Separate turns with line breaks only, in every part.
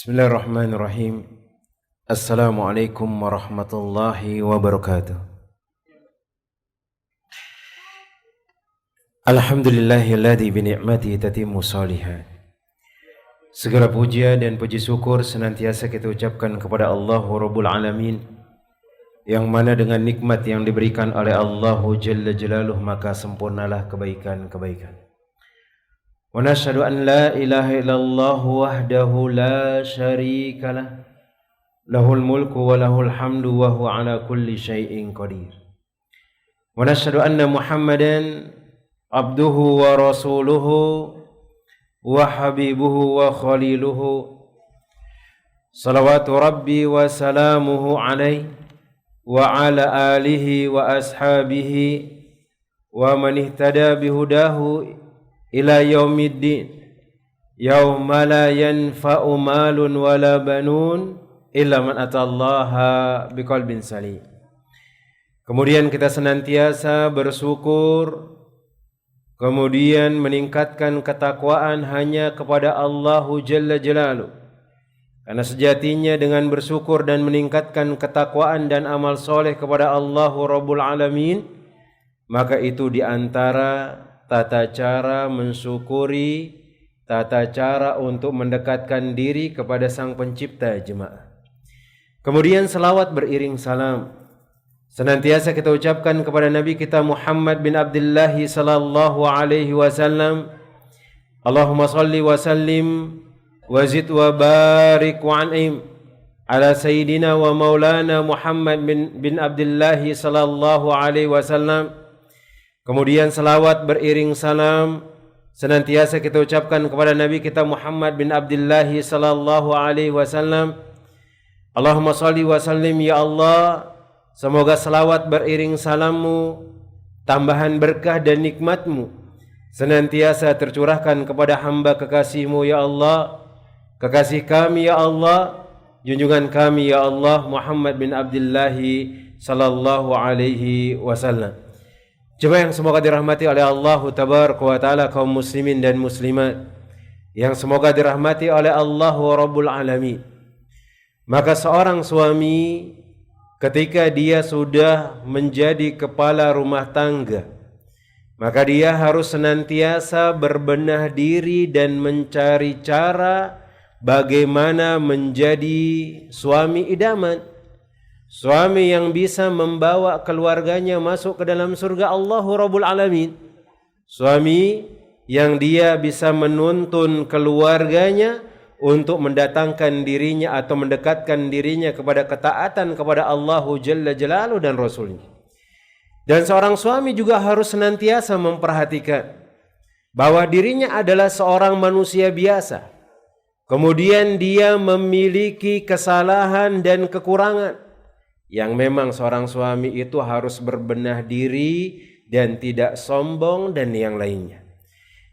Bismillahirrahmanirrahim. Assalamualaikum warahmatullahi wabarakatuh. Alhamdulillahilladzi bini'matihi tatimmu shalihat. Segala puja dan puji syukur senantiasa kita ucapkan kepada Allah Rabbul Alamin, yang mana dengan nikmat yang diberikan oleh Allah Jalla Jalaluh maka sempurnalah kebaikan-kebaikan. Wa nashhadu an la ilaha illallah wahdahu la syarika lah, lahul mulku wa lahul hamdu wa huwa ala kulli syai'in qadir. Wa nashhadu anna Muhammadan abduhu wa rasuluhu wa habibuhu wa khaliluhu, salawatu rabbi wa salamuhu alaihi wa ala alihi wa ashabihi wa man ihtada bihudahu ila yaumiddin, yauma la yanfa'u malun wala banun illa man atallaha biqalbin salim. Kemudian kita senantiasa bersyukur, kemudian meningkatkan ketakwaan hanya kepada Allah Jalla Jalaluh. Karena sejatinya dengan bersyukur dan meningkatkan ketakwaan dan amal soleh kepada Allah Rabbul Alamin, maka itu diantara tata cara mensyukuri, tata cara untuk mendekatkan diri kepada Sang Pencipta jemaah. Kemudian selawat beriring salam senantiasa kita ucapkan kepada Nabi kita Muhammad bin Abdullah sallallahu alaihi wasallam. Allahumma salli wa sallim wa zid wa barik wa an'im ala sayyidina wa maulana Muhammad bin Abdullah sallallahu alaihi wasallam. Kemudian selawat beriring salam senantiasa kita ucapkan kepada Nabi kita Muhammad bin Abdullah sallallahu alaihi wasallam. Allahumma salli wa sallim ya Allah, semoga selawat beriring salammu, tambahan berkah dan nikmatmu senantiasa tercurahkan kepada hamba kekasihmu ya Allah, kekasih kami ya Allah, junjungan kami ya Allah Muhammad bin Abdullah sallallahu alaihi wasallam. Jemaah yang semoga dirahmati oleh Allah Tabaraka wa Ta'ala, kaum muslimin dan muslimat yang semoga dirahmati oleh Allah Rabbul Alamin. Maka seorang suami ketika dia sudah menjadi kepala rumah tangga, maka dia harus senantiasa berbenah diri dan mencari cara bagaimana menjadi suami idaman, suami yang bisa membawa keluarganya masuk ke dalam surga Allah Rabbul Alamin, suami yang dia bisa menuntun keluarganya untuk mendatangkan dirinya atau mendekatkan dirinya kepada ketaatan kepada Allah Jalla Jalaluh dan Rasulnya. Dan seorang suami juga harus senantiasa memperhatikan bahwa dirinya adalah seorang manusia biasa, kemudian dia memiliki kesalahan dan kekurangan yang memang seorang suami itu harus berbenah diri dan tidak sombong dan yang lainnya.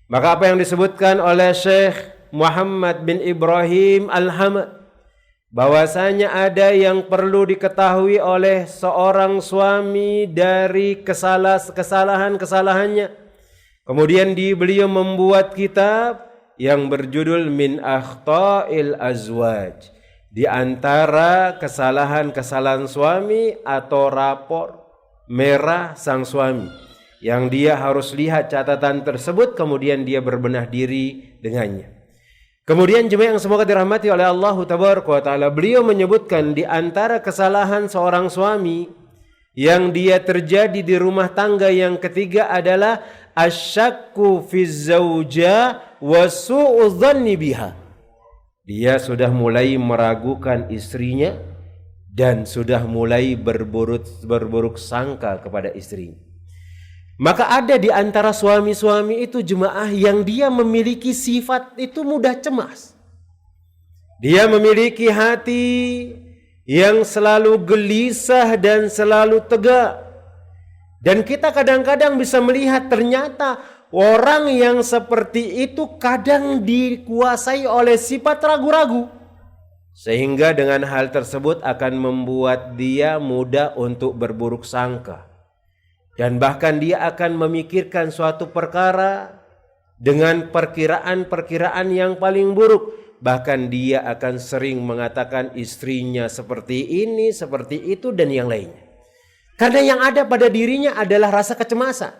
Maka apa yang disebutkan oleh Syekh Muhammad bin Ibrahim Al-Hamad, bahwasanya ada yang perlu diketahui oleh seorang suami dari kesalahan-kesalahannya. Kemudian beliau membuat kitab yang berjudul Min Akhta'il Azwaj, di antara kesalahan-kesalahan suami atau rapor merah sang suami, yang dia harus lihat catatan tersebut kemudian dia berbenah diri dengannya. Kemudian jemaah yang semoga dirahmati oleh Allah Tabaraka wa Ta'ala, beliau menyebutkan di antara kesalahan seorang suami yang dia terjadi di rumah tangga yang ketiga adalah asyakku fi zauja wa su'u dhanni biha. Dia sudah mulai meragukan istrinya dan sudah mulai berburuk sangka kepada istrinya. Maka ada di antara suami-suami itu jemaah yang dia memiliki sifat itu mudah cemas. Dia memiliki hati yang selalu gelisah dan selalu tegak. Dan kita kadang-kadang bisa melihat ternyata orang yang seperti itu kadang dikuasai oleh sifat ragu-ragu. Sehingga dengan hal tersebut akan membuat dia mudah untuk berburuk sangka. Dan bahkan dia akan memikirkan suatu perkara dengan perkiraan-perkiraan yang paling buruk. bahkan dia akan sering mengatakan istrinya seperti ini, seperti itu, dan yang lainnya. Karena yang ada pada dirinya adalah rasa kecemasan.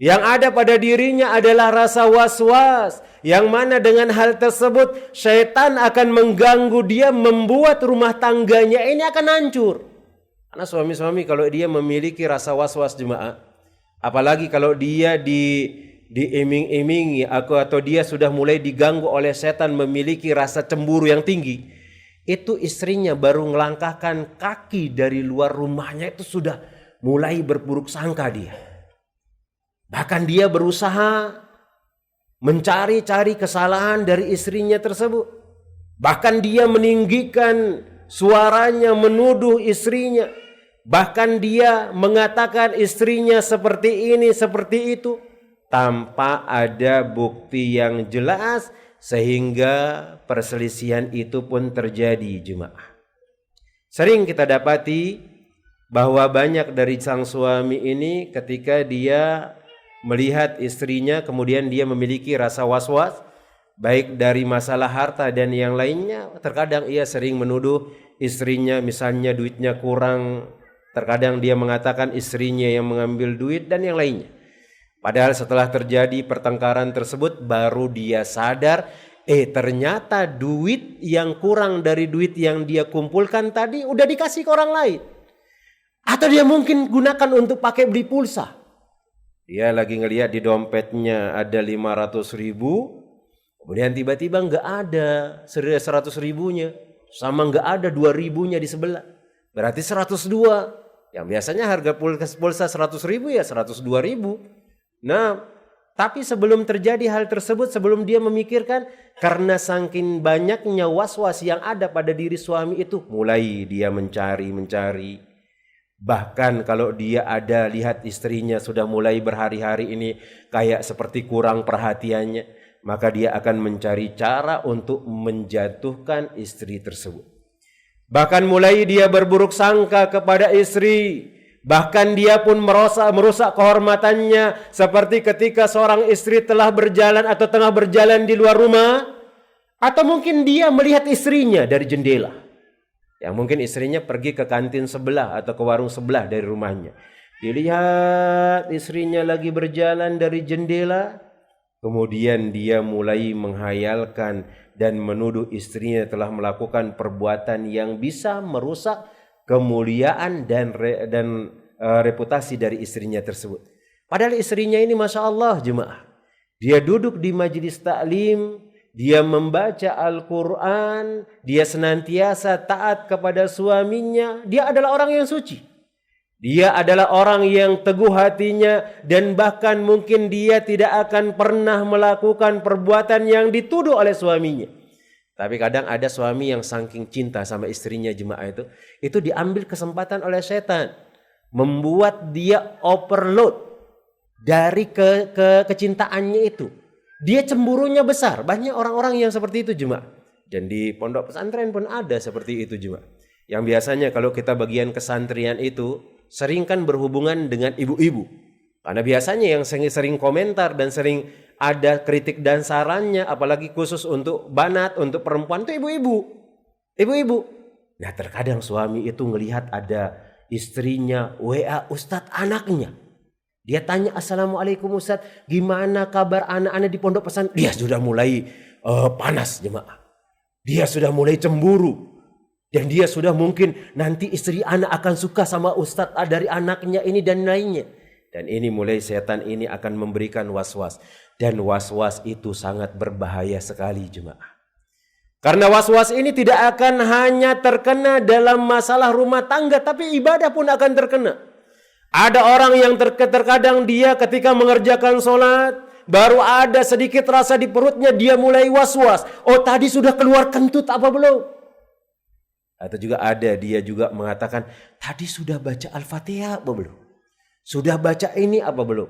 Yang ada pada dirinya adalah rasa was-was. Yang mana dengan hal tersebut syaitan akan mengganggu dia, membuat rumah tangganya ini akan hancur. Karena suami-suami kalau dia memiliki rasa was-was jemaah, apalagi kalau dia diiming-imingi atau dia sudah mulai diganggu oleh setan, memiliki rasa cemburu yang tinggi, itu istrinya baru melangkahkan kaki dari luar rumahnya itu sudah mulai berburuk sangka dia. Bahkan dia berusaha mencari-cari kesalahan dari istrinya tersebut. Bahkan dia meninggikan suaranya menuduh istrinya. Bahkan dia mengatakan istrinya seperti ini, seperti itu, tanpa ada bukti yang jelas, sehingga perselisihan itu pun terjadi jemaah. Sering kita dapati bahwa banyak dari sang suami ini ketika dia melihat istrinya kemudian dia memiliki rasa was-was, baik dari masalah harta dan yang lainnya, terkadang ia sering menuduh istrinya, misalnya duitnya kurang, terkadang dia mengatakan istrinya yang mengambil duit dan yang lainnya. Padahal setelah terjadi pertengkaran tersebut baru dia sadar, ternyata duit yang kurang dari duit yang dia kumpulkan tadi udah dikasih ke orang lain. Atau dia mungkin gunakan untuk pakai beli pulsa. Dia lagi ngelihat di dompetnya ada 500 ribu, kemudian tiba-tiba nggak ada 100 ribunya, sama nggak ada 2 ribunya di sebelah. Berarti 102. Yang biasanya harga pulsa 100 ribu ya 102 ribu. Nah, tapi sebelum terjadi hal tersebut, sebelum dia memikirkan, karena saking banyaknya was-was yang ada pada diri suami itu, mulai dia mencari. Bahkan kalau dia ada lihat istrinya sudah mulai berhari-hari ini kayak seperti kurang perhatiannya, maka dia akan mencari cara untuk menjatuhkan istri tersebut. Bahkan mulai dia berburuk sangka kepada istri. Bahkan dia pun merusak kehormatannya, seperti ketika seorang istri telah berjalan atau tengah berjalan di luar rumah, atau mungkin dia melihat istrinya dari jendela. Yang mungkin istrinya pergi ke kantin sebelah atau ke warung sebelah dari rumahnya. Dilihat istrinya lagi berjalan dari jendela, kemudian dia mulai menghayalkan dan menuduh istrinya telah melakukan perbuatan yang bisa merusak kemuliaan dan reputasi dari istrinya tersebut. Padahal istrinya ini Masya Allah jemaah, dia duduk di majelis taklim, dia membaca Al-Quran, dia senantiasa taat kepada suaminya, dia adalah orang yang suci. Dia adalah orang yang teguh hatinya, dan bahkan mungkin dia tidak akan pernah melakukan perbuatan yang dituduh oleh suaminya. Tapi kadang ada suami yang saking cinta sama istrinya jemaah itu diambil kesempatan oleh setan, membuat dia overload dari kecintaannya itu. Dia cemburunya besar. Banyak orang-orang yang seperti itu jemaah. Dan di pondok pesantren pun ada seperti itu jemaah. Yang biasanya kalau kita bagian kesantrian itu sering kan berhubungan dengan ibu-ibu. Karena biasanya yang sering komentar dan sering ada kritik dan sarannya, apalagi khusus untuk banat, untuk perempuan itu ibu-ibu. Ibu-ibu. Nah terkadang suami itu ngelihat ada istrinya WA Ustadz anaknya. Dia tanya, Assalamualaikum Ustadz, gimana kabar anak-anak di pondok pesantren? Dia sudah mulai panas jemaah. Dia sudah mulai cemburu. Dan dia sudah mungkin nanti istri anak akan suka sama Ustadz dari anaknya ini dan lainnya. Dan ini mulai setan ini akan memberikan was-was. Dan was-was itu sangat berbahaya sekali jemaah. Karena was-was ini tidak akan hanya terkena dalam masalah rumah tangga, tapi ibadah pun akan terkena. Ada orang yang terkadang dia ketika mengerjakan sholat, baru ada sedikit rasa di perutnya, dia mulai was-was. Oh tadi sudah keluar kentut apa belum? Atau juga ada dia juga mengatakan, tadi sudah baca Al-Fatihah apa belum? Sudah baca ini apa belum?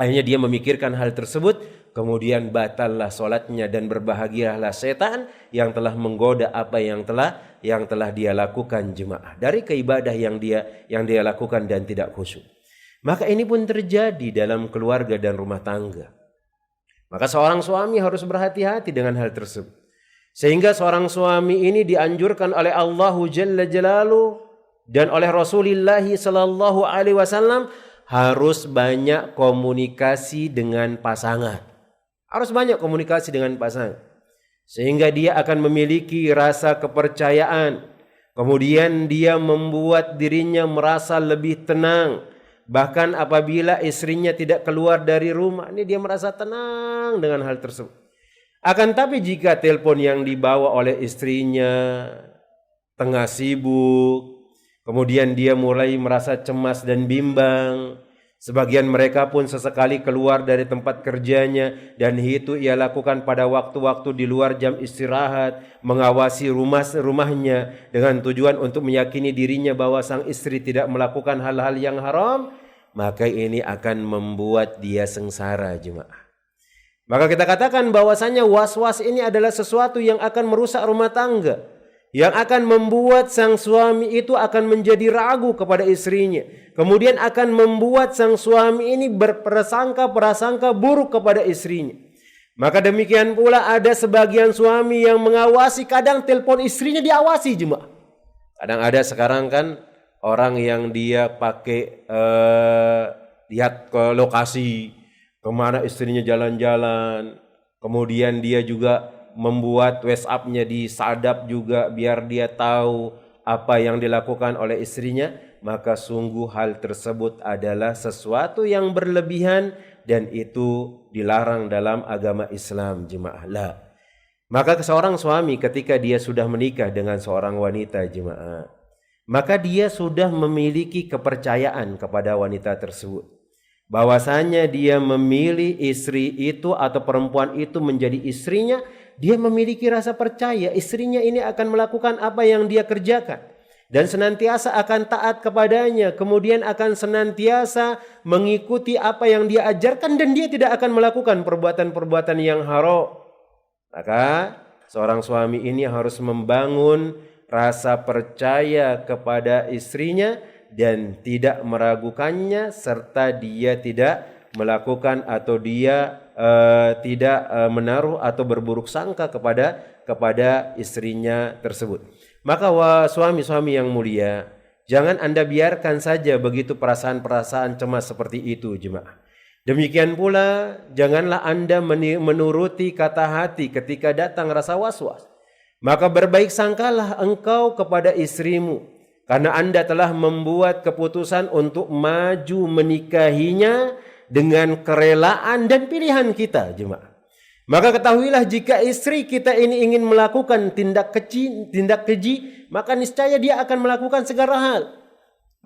Akhirnya dia memikirkan hal tersebut, kemudian batallah sholatnya dan berbahagialah setan yang telah menggoda apa yang telah dia lakukan jemaah dari keibadah yang dia lakukan dan tidak khusyuk. Maka ini pun terjadi dalam keluarga dan rumah tangga. Maka seorang suami harus berhati-hati dengan hal tersebut. Sehingga seorang suami ini dianjurkan oleh Allahu Jalla Jalaluhu dan oleh Rasulullah sallallahu alaihi wasallam harus banyak komunikasi dengan pasangan. Harus banyak komunikasi dengan pasangan. Sehingga dia akan memiliki rasa kepercayaan. Kemudian dia membuat dirinya merasa lebih tenang. Bahkan apabila istrinya tidak keluar dari rumah, ini dia merasa tenang dengan hal tersebut. Akan tapi jika telepon yang dibawa oleh istrinya tengah sibuk, kemudian dia mulai merasa cemas dan bimbang. Sebagian mereka pun sesekali keluar dari tempat kerjanya dan itu ia lakukan pada waktu-waktu di luar jam istirahat, mengawasi rumahnya dengan tujuan untuk meyakini dirinya bahwa sang istri tidak melakukan hal-hal yang haram, maka ini akan membuat dia sengsara, jemaah. Maka kita katakan bahwasanya was-was ini adalah sesuatu yang akan merusak rumah tangga, yang akan membuat sang suami itu akan menjadi ragu kepada istrinya, kemudian akan membuat sang suami ini berprasangka buruk kepada istrinya. Maka demikian pula ada sebagian suami yang mengawasi, kadang telepon istrinya diawasi, jemaah. Kadang ada sekarang kan orang yang dia pakai lihat ke lokasi kemana istrinya jalan-jalan, kemudian dia juga membuat WhatsApp-nya disadap juga biar dia tahu apa yang dilakukan oleh istrinya, maka sungguh hal tersebut adalah sesuatu yang berlebihan dan itu dilarang dalam agama Islam, jemaah. Maka seorang suami ketika dia sudah menikah dengan seorang wanita, jemaah, maka dia sudah memiliki kepercayaan kepada wanita tersebut. Bahwasanya dia memilih istri itu atau perempuan itu menjadi istrinya, dia memiliki rasa percaya istrinya ini akan melakukan apa yang dia kerjakan dan senantiasa akan taat kepadanya, kemudian akan senantiasa mengikuti apa yang dia ajarkan dan dia tidak akan melakukan perbuatan-perbuatan yang haram. Maka seorang suami ini harus membangun rasa percaya kepada istrinya dan tidak meragukannya, serta dia tidak melakukan atau dia tidak menaruh atau berburuk sangka kepada istrinya tersebut. Maka suami-suami yang mulia, jangan Anda biarkan saja begitu perasaan-perasaan cemas seperti itu, jemaah. Demikian pula janganlah Anda menuruti kata hati ketika datang rasa was-was. Maka berbaik sangkalah engkau kepada istrimu, karena Anda telah membuat keputusan untuk maju menikahinya dengan kerelaan dan pilihan kita, jemaah. Maka ketahuilah jika istri kita ini ingin melakukan tindak keji, maka niscaya dia akan melakukan segala hal.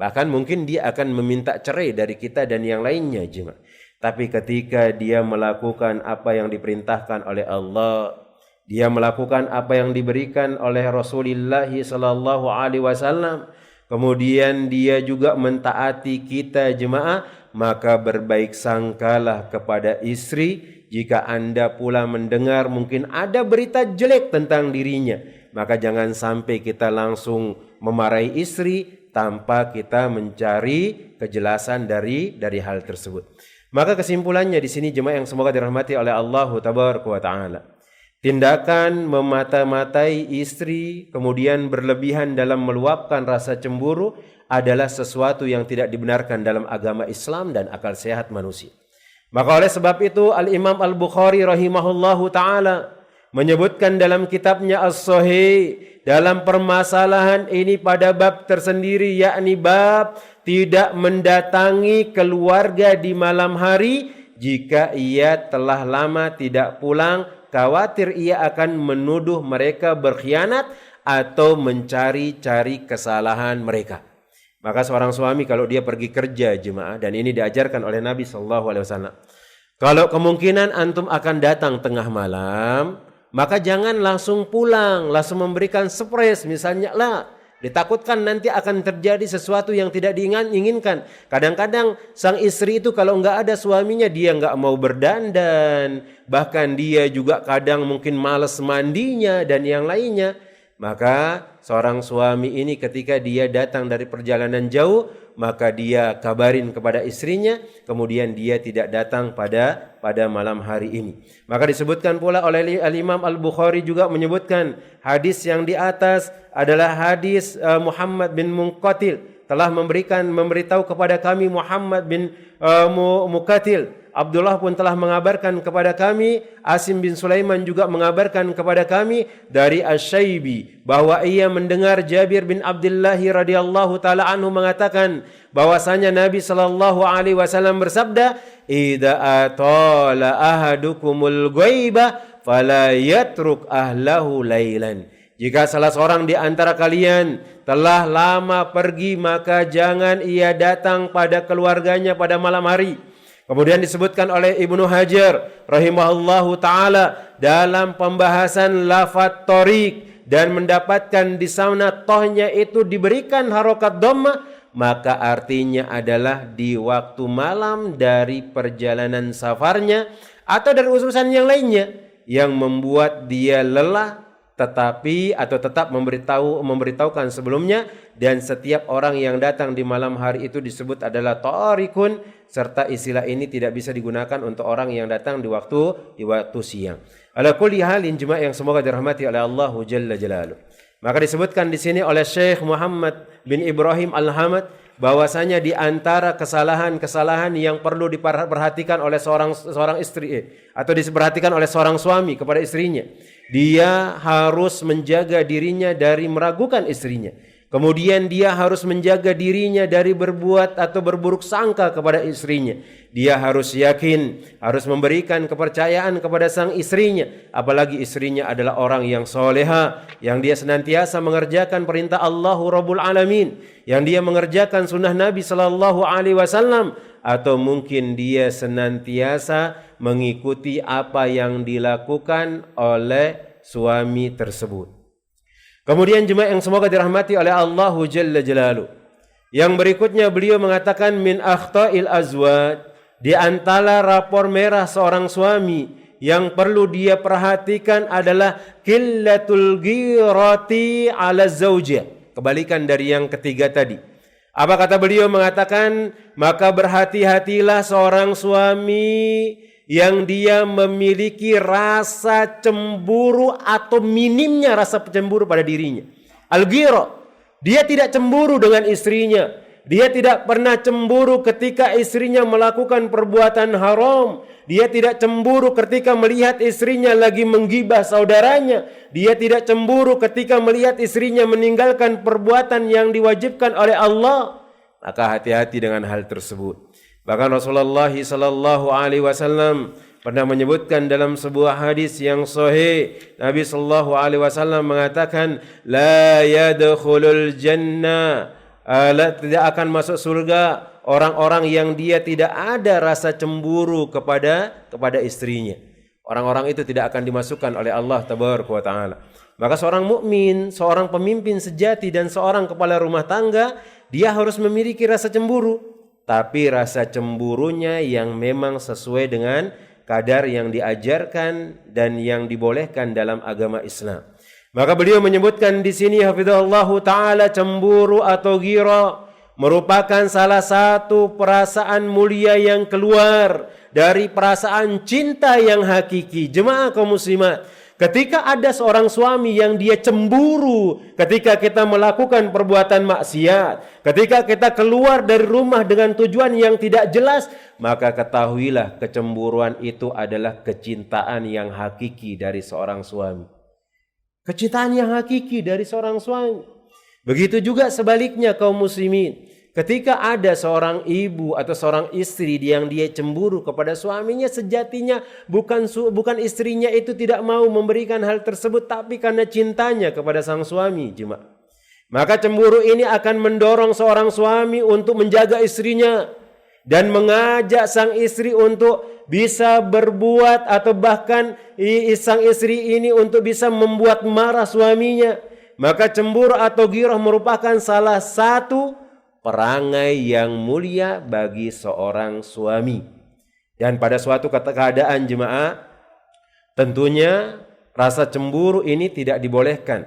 Bahkan mungkin dia akan meminta cerai dari kita dan yang lainnya, jemaah. Tapi ketika dia melakukan apa yang diperintahkan oleh Allah, dia melakukan apa yang diberikan oleh Rasulullah sallallahu alaihi wasallam, kemudian dia juga mentaati kita, jemaah, maka berbaik sangkalah kepada istri. Jika Anda pula mendengar mungkin ada berita jelek tentang dirinya, maka jangan sampai kita langsung memarahi istri tanpa kita mencari kejelasan dari hal tersebut. Maka kesimpulannya di sini, jemaah yang semoga dirahmati oleh Allah tabaraka wa taala, tindakan memata-matai istri kemudian berlebihan dalam meluapkan rasa cemburu adalah sesuatu yang tidak dibenarkan dalam agama Islam dan akal sehat manusia. Maka oleh sebab itu Al-Imam Al-Bukhari rahimahullahu ta'ala menyebutkan dalam kitabnya As-Sahih dalam permasalahan ini pada bab tersendiri, yakni bab tidak mendatangi keluarga di malam hari jika ia telah lama tidak pulang, khawatir ia akan menuduh mereka berkhianat atau mencari-cari kesalahan mereka. Maka seorang suami kalau dia pergi kerja, jemaah, dan ini diajarkan oleh Nabi SAW, kalau kemungkinan antum akan datang tengah malam, maka jangan langsung pulang, langsung memberikan surprise misalnya lah. Ditakutkan nanti akan terjadi sesuatu yang tidak diinginkan. Kadang-kadang sang istri itu kalau enggak ada suaminya, dia enggak mau berdandan. Bahkan dia juga kadang mungkin malas mandinya dan yang lainnya. Maka seorang suami ini ketika dia datang dari perjalanan jauh, maka dia kabarin kepada istrinya, kemudian dia tidak datang pada malam hari ini. Maka disebutkan pula oleh Al-Imam Al-Bukhari juga menyebutkan hadis yang di atas adalah hadis Muhammad bin Munqatil telah memberitahu kepada kami Muhammad bin Muqatil. Abdullah pun telah mengabarkan kepada kami, Asim bin Sulaiman juga mengabarkan kepada kami dari Asy-Syaibi bahwa ia mendengar Jabir bin Abdullah radhiyallahu taala anhu mengatakan bahwasanya Nabi sallallahu alaihi wasallam bersabda, "Idza atala ahadukumul ghaiba fala yatruk ahlahu lailan." Jika salah seorang di antara kalian telah lama pergi, maka jangan ia datang pada keluarganya pada malam hari. Kemudian disebutkan oleh Ibnu Hajar rahimahullahu taala dalam pembahasan lafadz thariq dan mendapatkan di sana tohnya itu diberikan harokat dhammah, maka artinya adalah di waktu malam dari perjalanan safarnya atau dari urusan yang lainnya yang membuat dia lelah, tetapi atau tetap memberitahukan sebelumnya, dan setiap orang yang datang di malam hari itu disebut adalah tarikun, serta istilah ini tidak bisa digunakan untuk orang yang datang di waktu siang. Ala kulli halin jemaah yang semoga dirahmati oleh Allah Jalla Jalaluh. Maka disebutkan di sini oleh Syekh Muhammad bin Ibrahim Al-Hamad bahwasanya di antara kesalahan-kesalahan yang perlu diperhatikan oleh seorang istri atau diperhatikan oleh seorang suami kepada istrinya, dia harus menjaga dirinya dari meragukan istrinya. Kemudian dia harus menjaga dirinya dari berbuat atau berburuk sangka kepada istrinya. Dia harus yakin, harus memberikan kepercayaan kepada sang istrinya. Apalagi istrinya adalah orang yang soleha, yang dia senantiasa mengerjakan perintah Allahu Rabbul Alamin, yang dia mengerjakan sunnah Nabi Sallallahu Alaihi Wasallam, atau mungkin dia senantiasa mengikuti apa yang dilakukan oleh suami tersebut. Kemudian jemaah yang semoga dirahmati oleh Allah Jalla Jalaluh, yang berikutnya beliau mengatakan min akhta'il azwaj, di antara rapor merah seorang suami yang perlu dia perhatikan adalah qillatul ghirati ala zaujah, kebalikan dari yang ketiga tadi. Apa kata beliau? Mengatakan maka berhati-hatilah seorang suami yang dia memiliki rasa cemburu atau minimnya rasa cemburu pada dirinya. Al-ghira, dia tidak cemburu dengan istrinya. Dia tidak pernah cemburu ketika istrinya melakukan perbuatan haram. Dia tidak cemburu ketika melihat istrinya lagi menggibah saudaranya. Dia tidak cemburu ketika melihat istrinya meninggalkan perbuatan yang diwajibkan oleh Allah. Maka hati-hati dengan hal tersebut. Bahkan Rasulullah sallallahu alaihi wasallam pernah menyebutkan dalam sebuah hadis yang sahih, Nabi sallallahu alaihi wasallam mengatakan la yadkhulul jannah, tidak akan masuk surga orang-orang yang dia tidak ada rasa cemburu kepada istrinya. Orang-orang itu tidak akan dimasukkan oleh Allah tabaraka wa taala. Maka seorang mukmin, seorang pemimpin sejati dan seorang kepala rumah tangga, dia harus memiliki rasa cemburu. Tapi rasa cemburunya yang memang sesuai dengan kadar yang diajarkan dan yang dibolehkan dalam agama Islam. Maka beliau menyebutkan di sini hafizahullahu taala, cemburu atau ghira merupakan salah satu perasaan mulia yang keluar dari perasaan cinta yang hakiki. Jemaah kaum muslimat, ketika ada seorang suami yang dia cemburu ketika kita melakukan perbuatan maksiat, ketika kita keluar dari rumah dengan tujuan yang tidak jelas, maka ketahuilah kecemburuan itu adalah kecintaan yang hakiki dari seorang suami. Kecintaan yang hakiki dari seorang suami. Begitu juga sebaliknya kaum muslimin. Ketika ada seorang ibu atau seorang istri yang dia cemburu kepada suaminya, sejatinya bukan istrinya itu tidak mau memberikan hal tersebut, tapi karena cintanya kepada sang suami, jemaah. Maka cemburu ini akan mendorong seorang suami untuk menjaga istrinya dan mengajak sang istri untuk bisa berbuat atau bahkan sang istri ini untuk bisa membuat marah suaminya. Maka cemburu atau ghirah merupakan salah satu perangai yang mulia bagi seorang suami. Dan pada suatu keadaan jemaah, tentunya rasa cemburu ini tidak dibolehkan.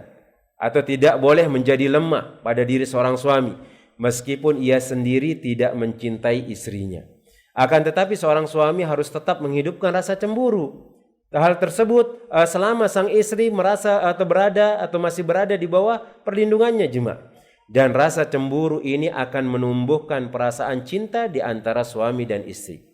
atau tidak boleh menjadi lemah pada diri seorang suami meskipun ia sendiri tidak mencintai istrinya. Akan tetapi seorang suami harus tetap menghidupkan rasa cemburu. Hal tersebut selama sang istri merasa atau masih berada di bawah perlindungannya jemaah. Dan rasa cemburu ini akan menumbuhkan perasaan cinta di antara suami dan istri.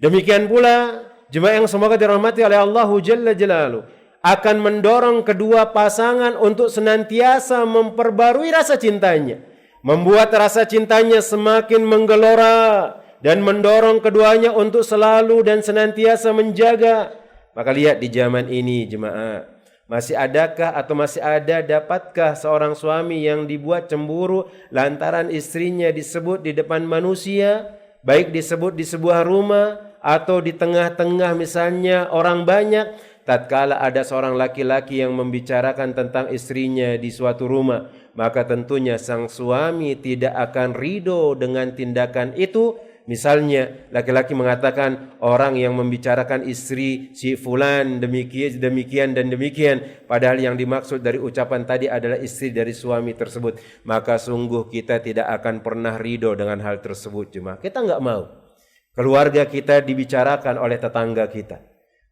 Demikian pula jemaah yang semoga dirahmati oleh Allah Jalla Jalaluhu, akan mendorong kedua pasangan untuk senantiasa memperbarui rasa cintanya, membuat rasa cintanya semakin menggelora dan mendorong keduanya untuk selalu dan senantiasa menjaga. Maka lihat di zaman ini jemaah, masih adakah atau masih ada dapatkah seorang suami yang dibuat cemburu lantaran istrinya disebut di depan manusia, baik disebut di sebuah rumah atau di tengah-tengah misalnya orang banyak, tatkala ada seorang laki-laki yang membicarakan tentang istrinya di suatu rumah, maka tentunya sang suami tidak akan ridho dengan tindakan itu. Misalnya laki-laki mengatakan orang yang membicarakan istri si fulan demikian dan demikian, padahal yang dimaksud dari ucapan tadi adalah istri dari suami tersebut. Maka sungguh kita tidak akan pernah ridho dengan hal tersebut jemaah. Kita enggak mau keluarga kita dibicarakan oleh tetangga kita,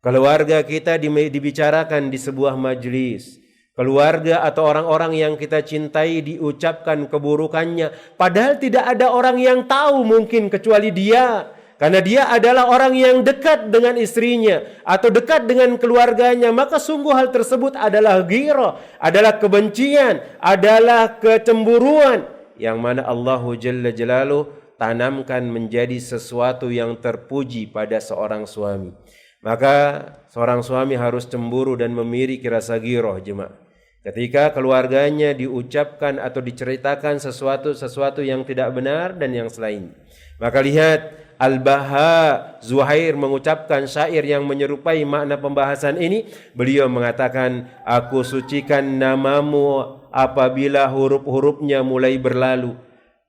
keluarga kita dibicarakan di sebuah majelis, keluarga atau orang-orang yang kita cintai diucapkan keburukannya, padahal tidak ada orang yang tahu mungkin kecuali dia, karena dia adalah orang yang dekat dengan istrinya atau dekat dengan keluarganya. Maka sungguh hal tersebut adalah ghirah, adalah kebencian, adalah kecemburuan yang mana Allah Jalla Jalaluhu tanamkan menjadi sesuatu yang terpuji pada seorang suami. Maka seorang suami harus cemburu dan memiliki rasa ghirah jemaah. Ketika keluarganya diucapkan atau diceritakan sesuatu yang tidak benar dan yang selain. Maka lihat Al-Baha Zuhair mengucapkan syair yang menyerupai makna pembahasan ini. Beliau mengatakan, aku sucikan namamu apabila huruf-hurufnya mulai berlalu,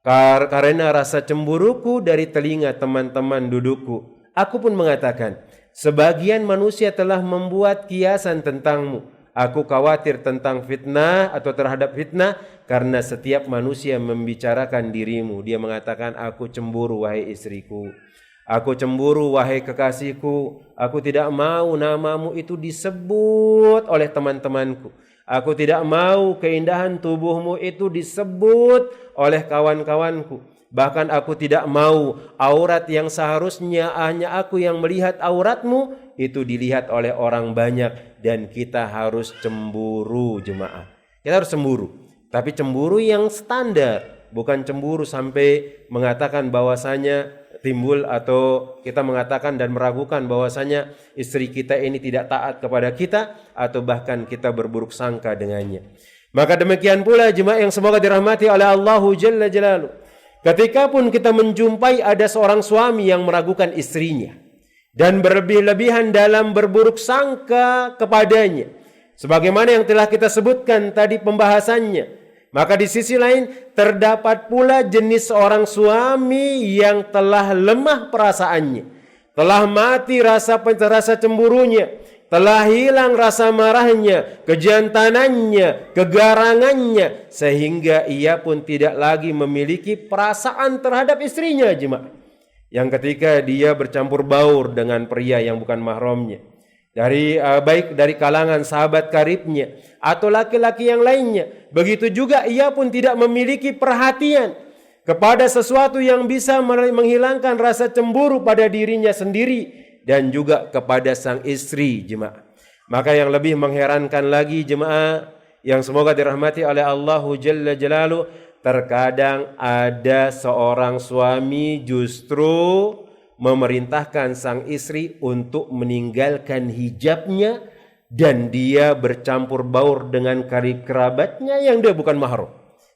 karena rasa cemburuku dari telinga teman-teman dudukku. Aku pun mengatakan, sebagian manusia telah membuat kiasan tentangmu. Aku khawatir tentang fitnah atau terhadap fitnah karena setiap manusia membicarakan dirimu. Dia mengatakan, aku cemburu wahai istriku, aku cemburu wahai kekasihku, aku tidak mau namamu itu disebut oleh teman-temanku, aku tidak mau keindahan tubuhmu itu disebut oleh kawan-kawanku. Bahkan aku tidak mau aurat yang seharusnya hanya aku yang melihat auratmu itu dilihat oleh orang banyak. Dan kita harus cemburu jemaah. Kita harus cemburu. Tapi cemburu yang standar. Bukan cemburu sampai mengatakan bahwasanya timbul atau kita mengatakan dan meragukan bahwasanya istri kita ini tidak taat kepada kita, atau bahkan kita berburuk sangka dengannya. Maka demikian pula jemaah yang semoga dirahmati oleh Allah Jalla Jalaluhu. Ketika pun kita menjumpai ada seorang suami yang meragukan istrinya dan berlebih-lebihan dalam berburuk sangka kepadanya, sebagaimana yang telah kita sebutkan tadi pembahasannya, maka di sisi lain terdapat pula jenis seorang suami yang telah lemah perasaannya, telah mati rasa cemburunya, telah hilang rasa marahnya, kejantanannya, kegarangannya, sehingga ia pun tidak lagi memiliki perasaan terhadap istrinya jemaah. Yang ketika dia bercampur baur dengan pria yang bukan mahramnya, baik dari kalangan sahabat karibnya atau laki-laki yang lainnya, begitu juga ia pun tidak memiliki perhatian kepada sesuatu yang bisa menghilangkan rasa cemburu pada dirinya sendiri dan juga kepada sang istri jemaah. Maka yang lebih mengherankan lagi jemaah yang semoga dirahmati oleh Allah Jalla Jalaluhu, terkadang ada seorang suami justru memerintahkan sang istri untuk meninggalkan hijabnya dan dia bercampur baur dengan karib kerabatnya yang dia bukan mahram.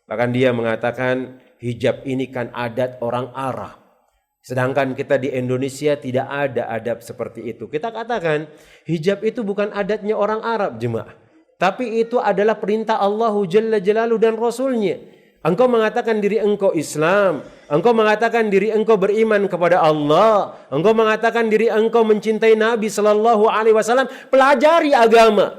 Bahkan dia mengatakan hijab ini kan adat orang Arab. Sedangkan kita di Indonesia tidak ada adab seperti itu. Kita katakan hijab itu bukan adatnya orang Arab jemaah, tapi itu adalah perintah Allah Jalla Jalaluhu dan Rasulnya. Engkau mengatakan diri engkau Islam, engkau mengatakan diri engkau beriman kepada Allah, engkau mengatakan diri engkau mencintai Nabi sallallahu alaihi wasallam, pelajari agama.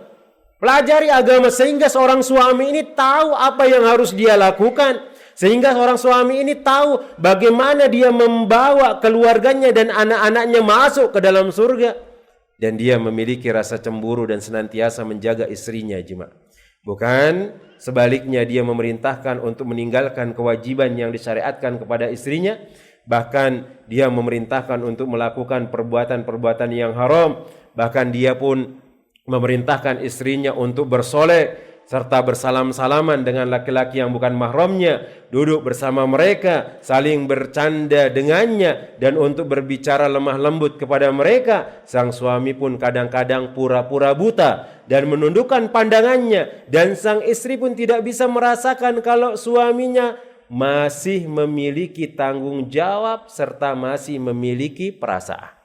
Pelajari agama sehingga seorang suami ini tahu apa yang harus dia lakukan. Sehingga seorang suami ini tahu bagaimana dia membawa keluarganya dan anak-anaknya masuk ke dalam surga. Dan dia memiliki rasa cemburu dan senantiasa menjaga istrinya, jemaah. Bukan sebaliknya dia memerintahkan untuk meninggalkan kewajiban yang disyariatkan kepada istrinya. Bahkan dia memerintahkan untuk melakukan perbuatan-perbuatan yang haram. Bahkan dia pun memerintahkan istrinya untuk bersoleh serta bersalam-salaman dengan laki-laki yang bukan mahramnya, duduk bersama mereka, saling bercanda dengannya, dan untuk berbicara lemah lembut kepada mereka. Sang suami pun kadang-kadang pura-pura buta dan menundukkan pandangannya, dan sang istri pun tidak bisa merasakan kalau suaminya masih memiliki tanggung jawab serta masih memiliki perasaan.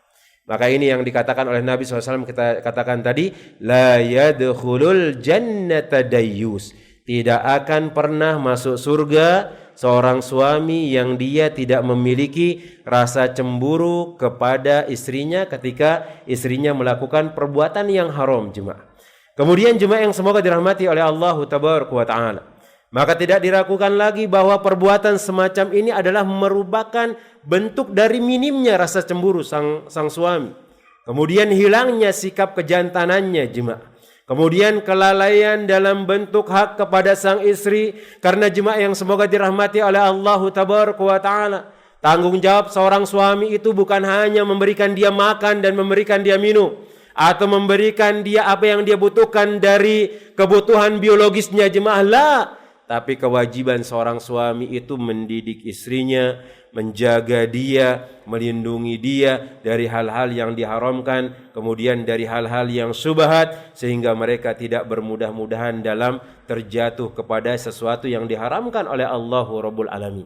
Maka ini yang dikatakan oleh Nabi SAW, kita katakan tadi, la yadkhulul jannata dayyus. Tidak akan pernah masuk surga seorang suami yang dia tidak memiliki rasa cemburu kepada istrinya ketika istrinya melakukan perbuatan yang haram, jemaah. Kemudian jemaah yang semoga dirahmati oleh Allah Tabaraka wa Ta'ala, maka tidak diragukan lagi bahwa perbuatan semacam ini adalah merupakan bentuk dari minimnya rasa cemburu sang suami. Kemudian hilangnya sikap kejantanannya, jemaah. Kemudian kelalaian dalam bentuk hak kepada sang istri, karena jemaah yang semoga dirahmati oleh Allah Tabaraka wa Ta'ala, tanggung jawab seorang suami itu bukan hanya memberikan dia makan dan memberikan dia minum, atau memberikan dia apa yang dia butuhkan dari kebutuhan biologisnya, jemaah. Lah, tapi kewajiban seorang suami itu mendidik istrinya, menjaga dia, melindungi dia dari hal-hal yang diharamkan, kemudian dari hal-hal yang syubhat, sehingga mereka tidak bermudah-mudahan dalam terjatuh kepada sesuatu yang diharamkan oleh Allah Rabbul Alamin.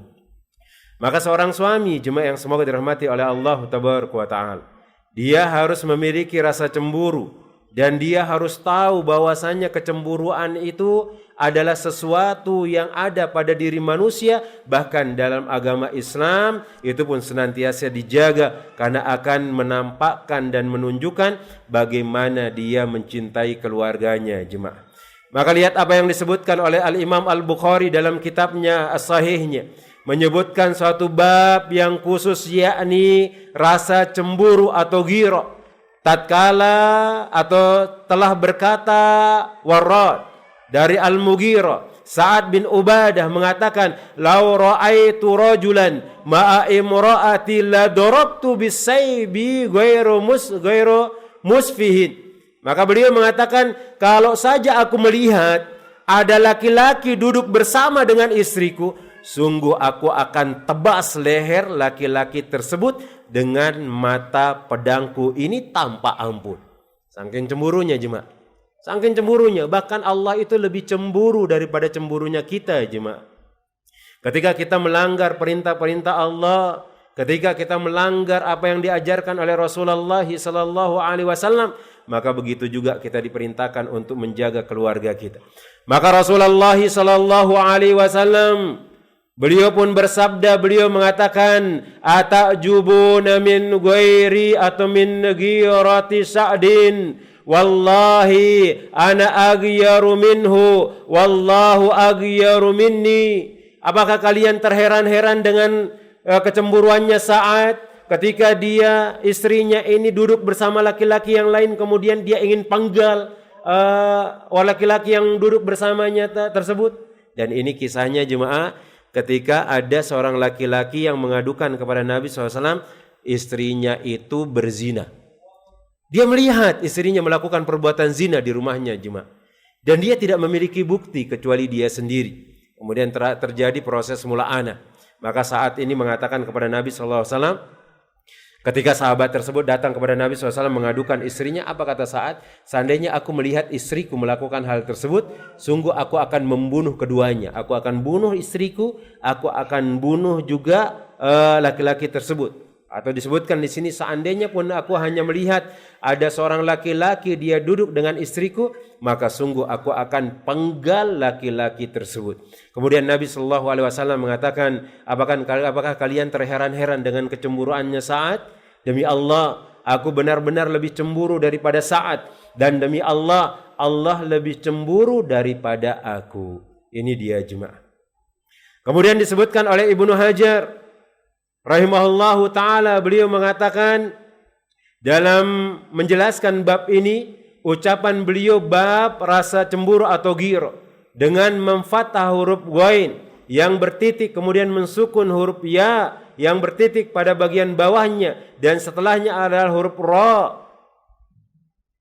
Maka seorang suami, jemaah yang semoga dirahmati oleh Allah Tabaraka wa Ta'ala, dia harus memiliki rasa cemburu, dan dia harus tahu bahwasannya kecemburuan itu adalah sesuatu yang ada pada diri manusia. Bahkan dalam agama Islam itu pun senantiasa dijaga, karena akan menampakkan dan menunjukkan bagaimana dia mencintai keluarganya, jemaah. Maka lihat apa yang disebutkan oleh Al-Imam Al-Bukhari dalam kitabnya As-Sahihnya, menyebutkan suatu bab yang khusus, yakni rasa cemburu atau ghirah. Tatkala atau telah berkata Warrad dari Al-Mughirah, Sa'ad bin Ubadah mengatakan, "Lau ra'aitu rajulan ma'a imra'ati la darabtu bisaybi ghairu musfihin." Maka beliau mengatakan, kalau saja aku melihat ada laki-laki duduk bersama dengan istriku, sungguh aku akan tebas leher laki-laki tersebut dengan mata pedangku ini tanpa ampun. Saking cemburunya, jemaah. Saking cemburunya, bahkan Allah itu lebih cemburu daripada cemburunya kita, jemaah. Ketika kita melanggar perintah-perintah Allah, ketika kita melanggar apa yang diajarkan oleh Rasulullah SAW, maka begitu juga kita diperintahkan untuk menjaga keluarga kita. Maka Rasulullah SAW, beliau pun bersabda, beliau mengatakan, "Atajubuna min ghairi atau min ghirati Sa'din, wallahi ana aghyaru minhu, wallahu aghyaru minni." Apakah kalian terheran-heran dengan kecemburuannya Sa'ad ketika dia, istrinya ini duduk bersama laki-laki yang lain, kemudian dia ingin penggal laki-laki yang duduk bersamanya tersebut? Dan ini kisahnya, jemaah, ketika ada seorang laki-laki yang mengadukan kepada Nabi SAW, istrinya itu berzina. Dia melihat istrinya melakukan perbuatan zina di rumahnya, jemaah. Dan dia tidak memiliki bukti kecuali dia sendiri. Kemudian terjadi proses mula'anah. Maka saat ini mengatakan kepada Nabi SAW, ketika sahabat tersebut datang kepada Nabi SAW mengadukan istrinya, apa kata Sa'ad? "Seandainya aku melihat istriku melakukan hal tersebut, sungguh aku akan membunuh keduanya. Aku akan bunuh istriku, aku akan bunuh juga laki-laki tersebut." Atau disebutkan di sini, seandainya pun aku hanya melihat ada seorang laki-laki dia duduk dengan istriku, maka sungguh aku akan penggal laki-laki tersebut. Kemudian Nabi SAW mengatakan, apakah kalian terheran-heran dengan kecemburuannya Sa'ad? Demi Allah, aku benar-benar lebih cemburu daripada Sa'ad. Dan demi Allah, Allah lebih cemburu daripada aku. Ini dia jemaah. Kemudian disebutkan oleh Ibnu Hajar rahimahullahu taala, beliau mengatakan dalam menjelaskan bab ini, ucapan beliau bab rasa cemburu atau ghirah dengan memfathah huruf ghain yang bertitik kemudian mensukun huruf ya yang bertitik pada bagian bawahnya dan setelahnya adalah huruf ra,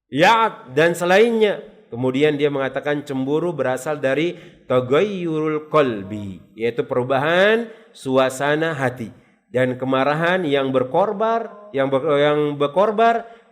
ya dan selainnya. Kemudian dia mengatakan cemburu berasal dari taghayyurul qalbi, yaitu perubahan suasana hati, dan kemarahan yang berkorbar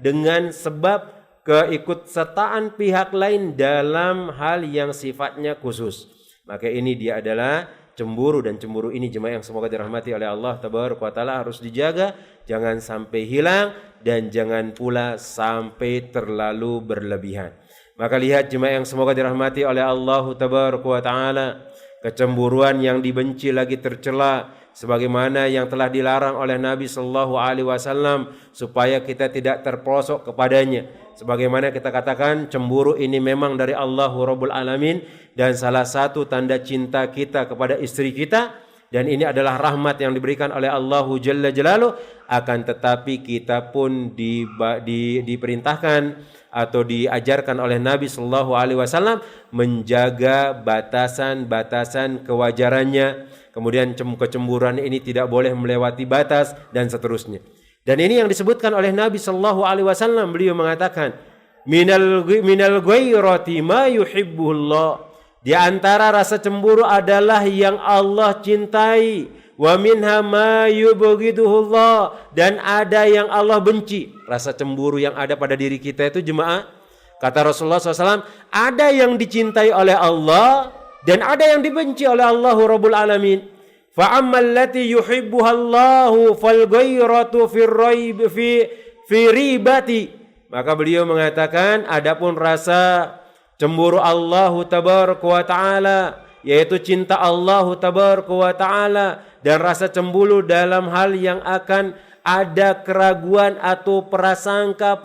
dengan sebab keikutsertaan pihak lain dalam hal yang sifatnya khusus. Maka ini dia adalah cemburu, dan cemburu ini jemaah yang semoga dirahmati oleh Allah tabaraka wa taala harus dijaga, jangan sampai hilang dan jangan pula sampai terlalu berlebihan. Maka lihat jemaah yang semoga dirahmati oleh Allah tabaraka wa taala, kecemburuan yang dibenci lagi tercela sebagaimana yang telah dilarang oleh Nabi sallallahu alaihi wasallam supaya kita tidak terperosok kepadanya. Sebagaimana kita katakan, cemburu ini memang dari Allah Rabbul Alamin dan salah satu tanda cinta kita kepada istri kita, dan ini adalah rahmat yang diberikan oleh Allah Jalla Jalaluh. Akan tetapi kita pun diperintahkan atau diajarkan oleh Nabi sallallahu alaihi wasallam menjaga batasan-batasan kewajarannya. Kemudian kecemburuan ini tidak boleh melewati batas dan seterusnya. Dan ini yang disebutkan oleh Nabi sallallahu alaihi wasallam, beliau mengatakan minal ghairati ma yuhibbullah. Di antara rasa cemburu adalah yang Allah cintai, wa minha ma yubghiduhullah, dan ada yang Allah benci. Rasa cemburu yang ada pada diri kita itu jemaah, kata Rasulullah SAW, ada yang dicintai oleh Allah dan ada yang dibenci oleh Allah Rabbul Alamin. Fa ammal lati yuhibbuhallahu fal ghairatu fi ribati. Maka beliau mengatakan, adapun rasa cemburu Allah tabaraka wa taala, yaitu cinta Allah tabaraka wa taala, dan rasa cemburu dalam hal yang akan ada keraguan atau prasangka.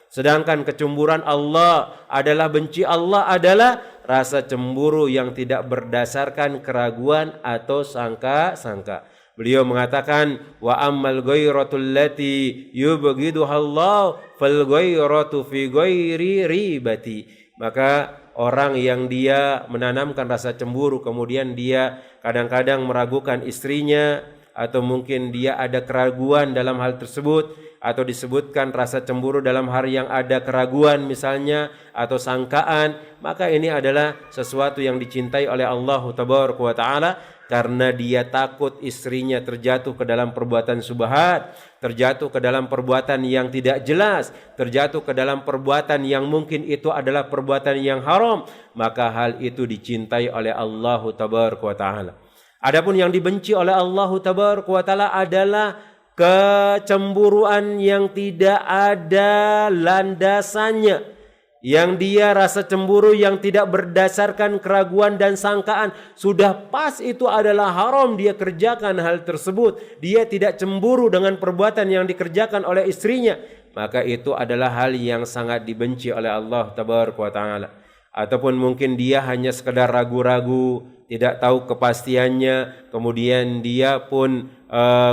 Sedangkan kecemburuan Allah adalah benci Allah adalah rasa cemburu yang tidak berdasarkan keraguan atau sangka-sangka. Beliau mengatakan, wa ammal ghairatul lati yubghiduhallahu fal ghairatu fi ghairi ribati. Maka orang yang dia menanamkan rasa cemburu, kemudian dia kadang-kadang meragukan istrinya, atau mungkin dia ada keraguan dalam hal tersebut, atau disebutkan rasa cemburu dalam hal yang ada keraguan misalnya atau sangkaan, maka ini adalah sesuatu yang dicintai oleh Allah tabaraka wa taala, karena dia takut istrinya terjatuh ke dalam perbuatan subhat, terjatuh ke dalam perbuatan yang tidak jelas, terjatuh ke dalam perbuatan yang mungkin itu adalah perbuatan yang haram, maka hal itu dicintai oleh Allah tabaraka wa taala. Adapun yang dibenci oleh Allah tabaraka wa taala adalah kecemburuan yang tidak ada landasannya, yang dia rasa cemburu yang tidak berdasarkan keraguan dan sangkaan. Sudah pas itu adalah haram dia kerjakan hal tersebut, dia tidak cemburu dengan perbuatan yang dikerjakan oleh istrinya, maka itu adalah hal yang sangat dibenci oleh Allah tabaraka wa taala. Ataupun mungkin dia hanya sekedar ragu-ragu, tidak tahu kepastiannya, kemudian dia pun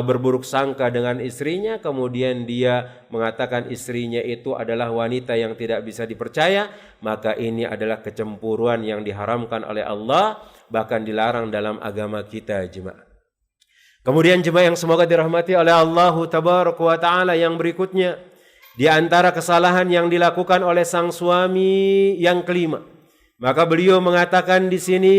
berburuk sangka dengan istrinya, kemudian dia mengatakan istrinya itu adalah wanita yang tidak bisa dipercaya, maka ini adalah kecemburuan yang diharamkan oleh Allah, bahkan dilarang dalam agama kita jemaah. Kemudian jemaah yang semoga dirahmati oleh Allah tabaraka wa taala, yang berikutnya di antara kesalahan yang dilakukan oleh sang suami yang kelima, maka beliau mengatakan di sini,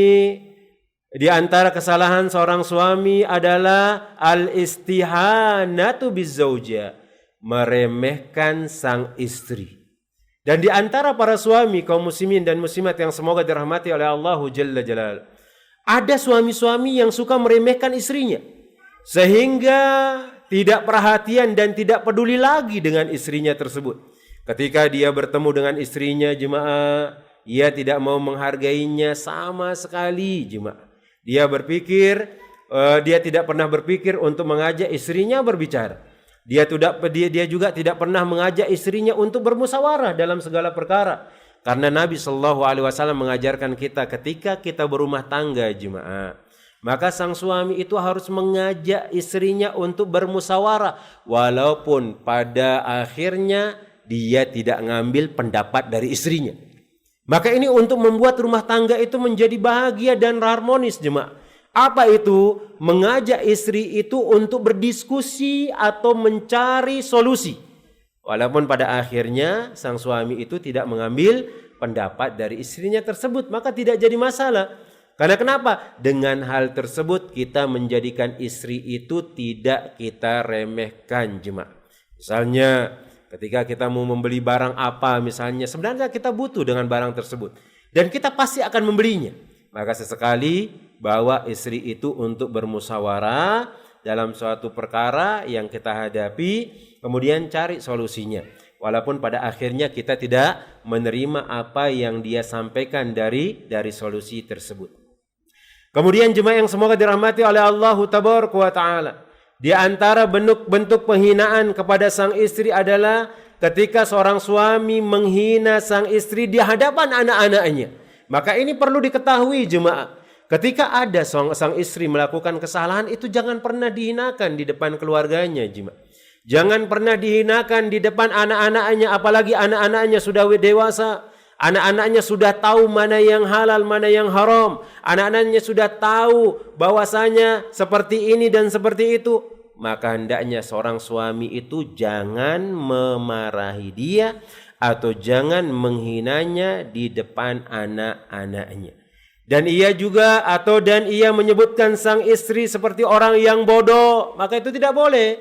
di antara kesalahan seorang suami adalah al-istihanatu bizzauja, meremehkan sang istri. Dan di antara para suami kaum muslimin dan muslimat yang semoga dirahmati oleh Allah Jalla Jalaluh, ada suami-suami yang suka meremehkan istrinya, sehingga tidak perhatian dan tidak peduli lagi dengan istrinya tersebut. Ketika dia bertemu dengan istrinya jemaah, ia tidak mau menghargainya sama sekali jemaah. Dia tidak pernah berpikir untuk mengajak istrinya berbicara. Dia juga tidak pernah mengajak istrinya untuk bermusyawarah dalam segala perkara. Karena Nabi Shallallahu Alaihi Wasallam mengajarkan kita ketika kita berumah tangga jemaah, maka sang suami itu harus mengajak istrinya untuk bermusyawarah, walaupun pada akhirnya dia tidak ngambil pendapat dari istrinya. Maka ini untuk membuat rumah tangga itu menjadi bahagia dan harmonis jemaah. Apa itu? Mengajak istri itu untuk berdiskusi atau mencari solusi. Walaupun pada akhirnya sang suami itu tidak mengambil pendapat dari istrinya tersebut, maka tidak jadi masalah. Karena kenapa? Dengan hal tersebut kita menjadikan istri itu tidak kita remehkan jemaah. Misalnya ketika kita mau membeli barang apa misalnya, sebenarnya kita butuh dengan barang tersebut dan kita pasti akan membelinya. Maka sesekali bawa istri itu untuk bermusyawarah dalam suatu perkara yang kita hadapi, kemudian cari solusinya. Walaupun pada akhirnya kita tidak menerima apa yang dia sampaikan dari solusi tersebut. Kemudian jemaah yang semoga dirahmati oleh Allah Tabaraka wa Ta'ala, di antara bentuk penghinaan kepada sang istri adalah ketika seorang suami menghina sang istri di hadapan anak-anaknya. Maka ini perlu diketahui jemaah. Ketika ada sang istri melakukan kesalahan, itu jangan pernah dihinakan di depan keluarganya jemaah. Jangan pernah dihinakan di depan anak-anaknya, apalagi anak-anaknya sudah dewasa. Anak-anaknya sudah tahu mana yang halal, mana yang haram. Anak-anaknya sudah tahu bahwasanya seperti ini dan seperti itu. Maka hendaknya seorang suami itu jangan memarahi dia atau jangan menghinanya di depan anak-anaknya. Dan ia menyebutkan sang istri seperti orang yang bodoh, maka itu tidak boleh.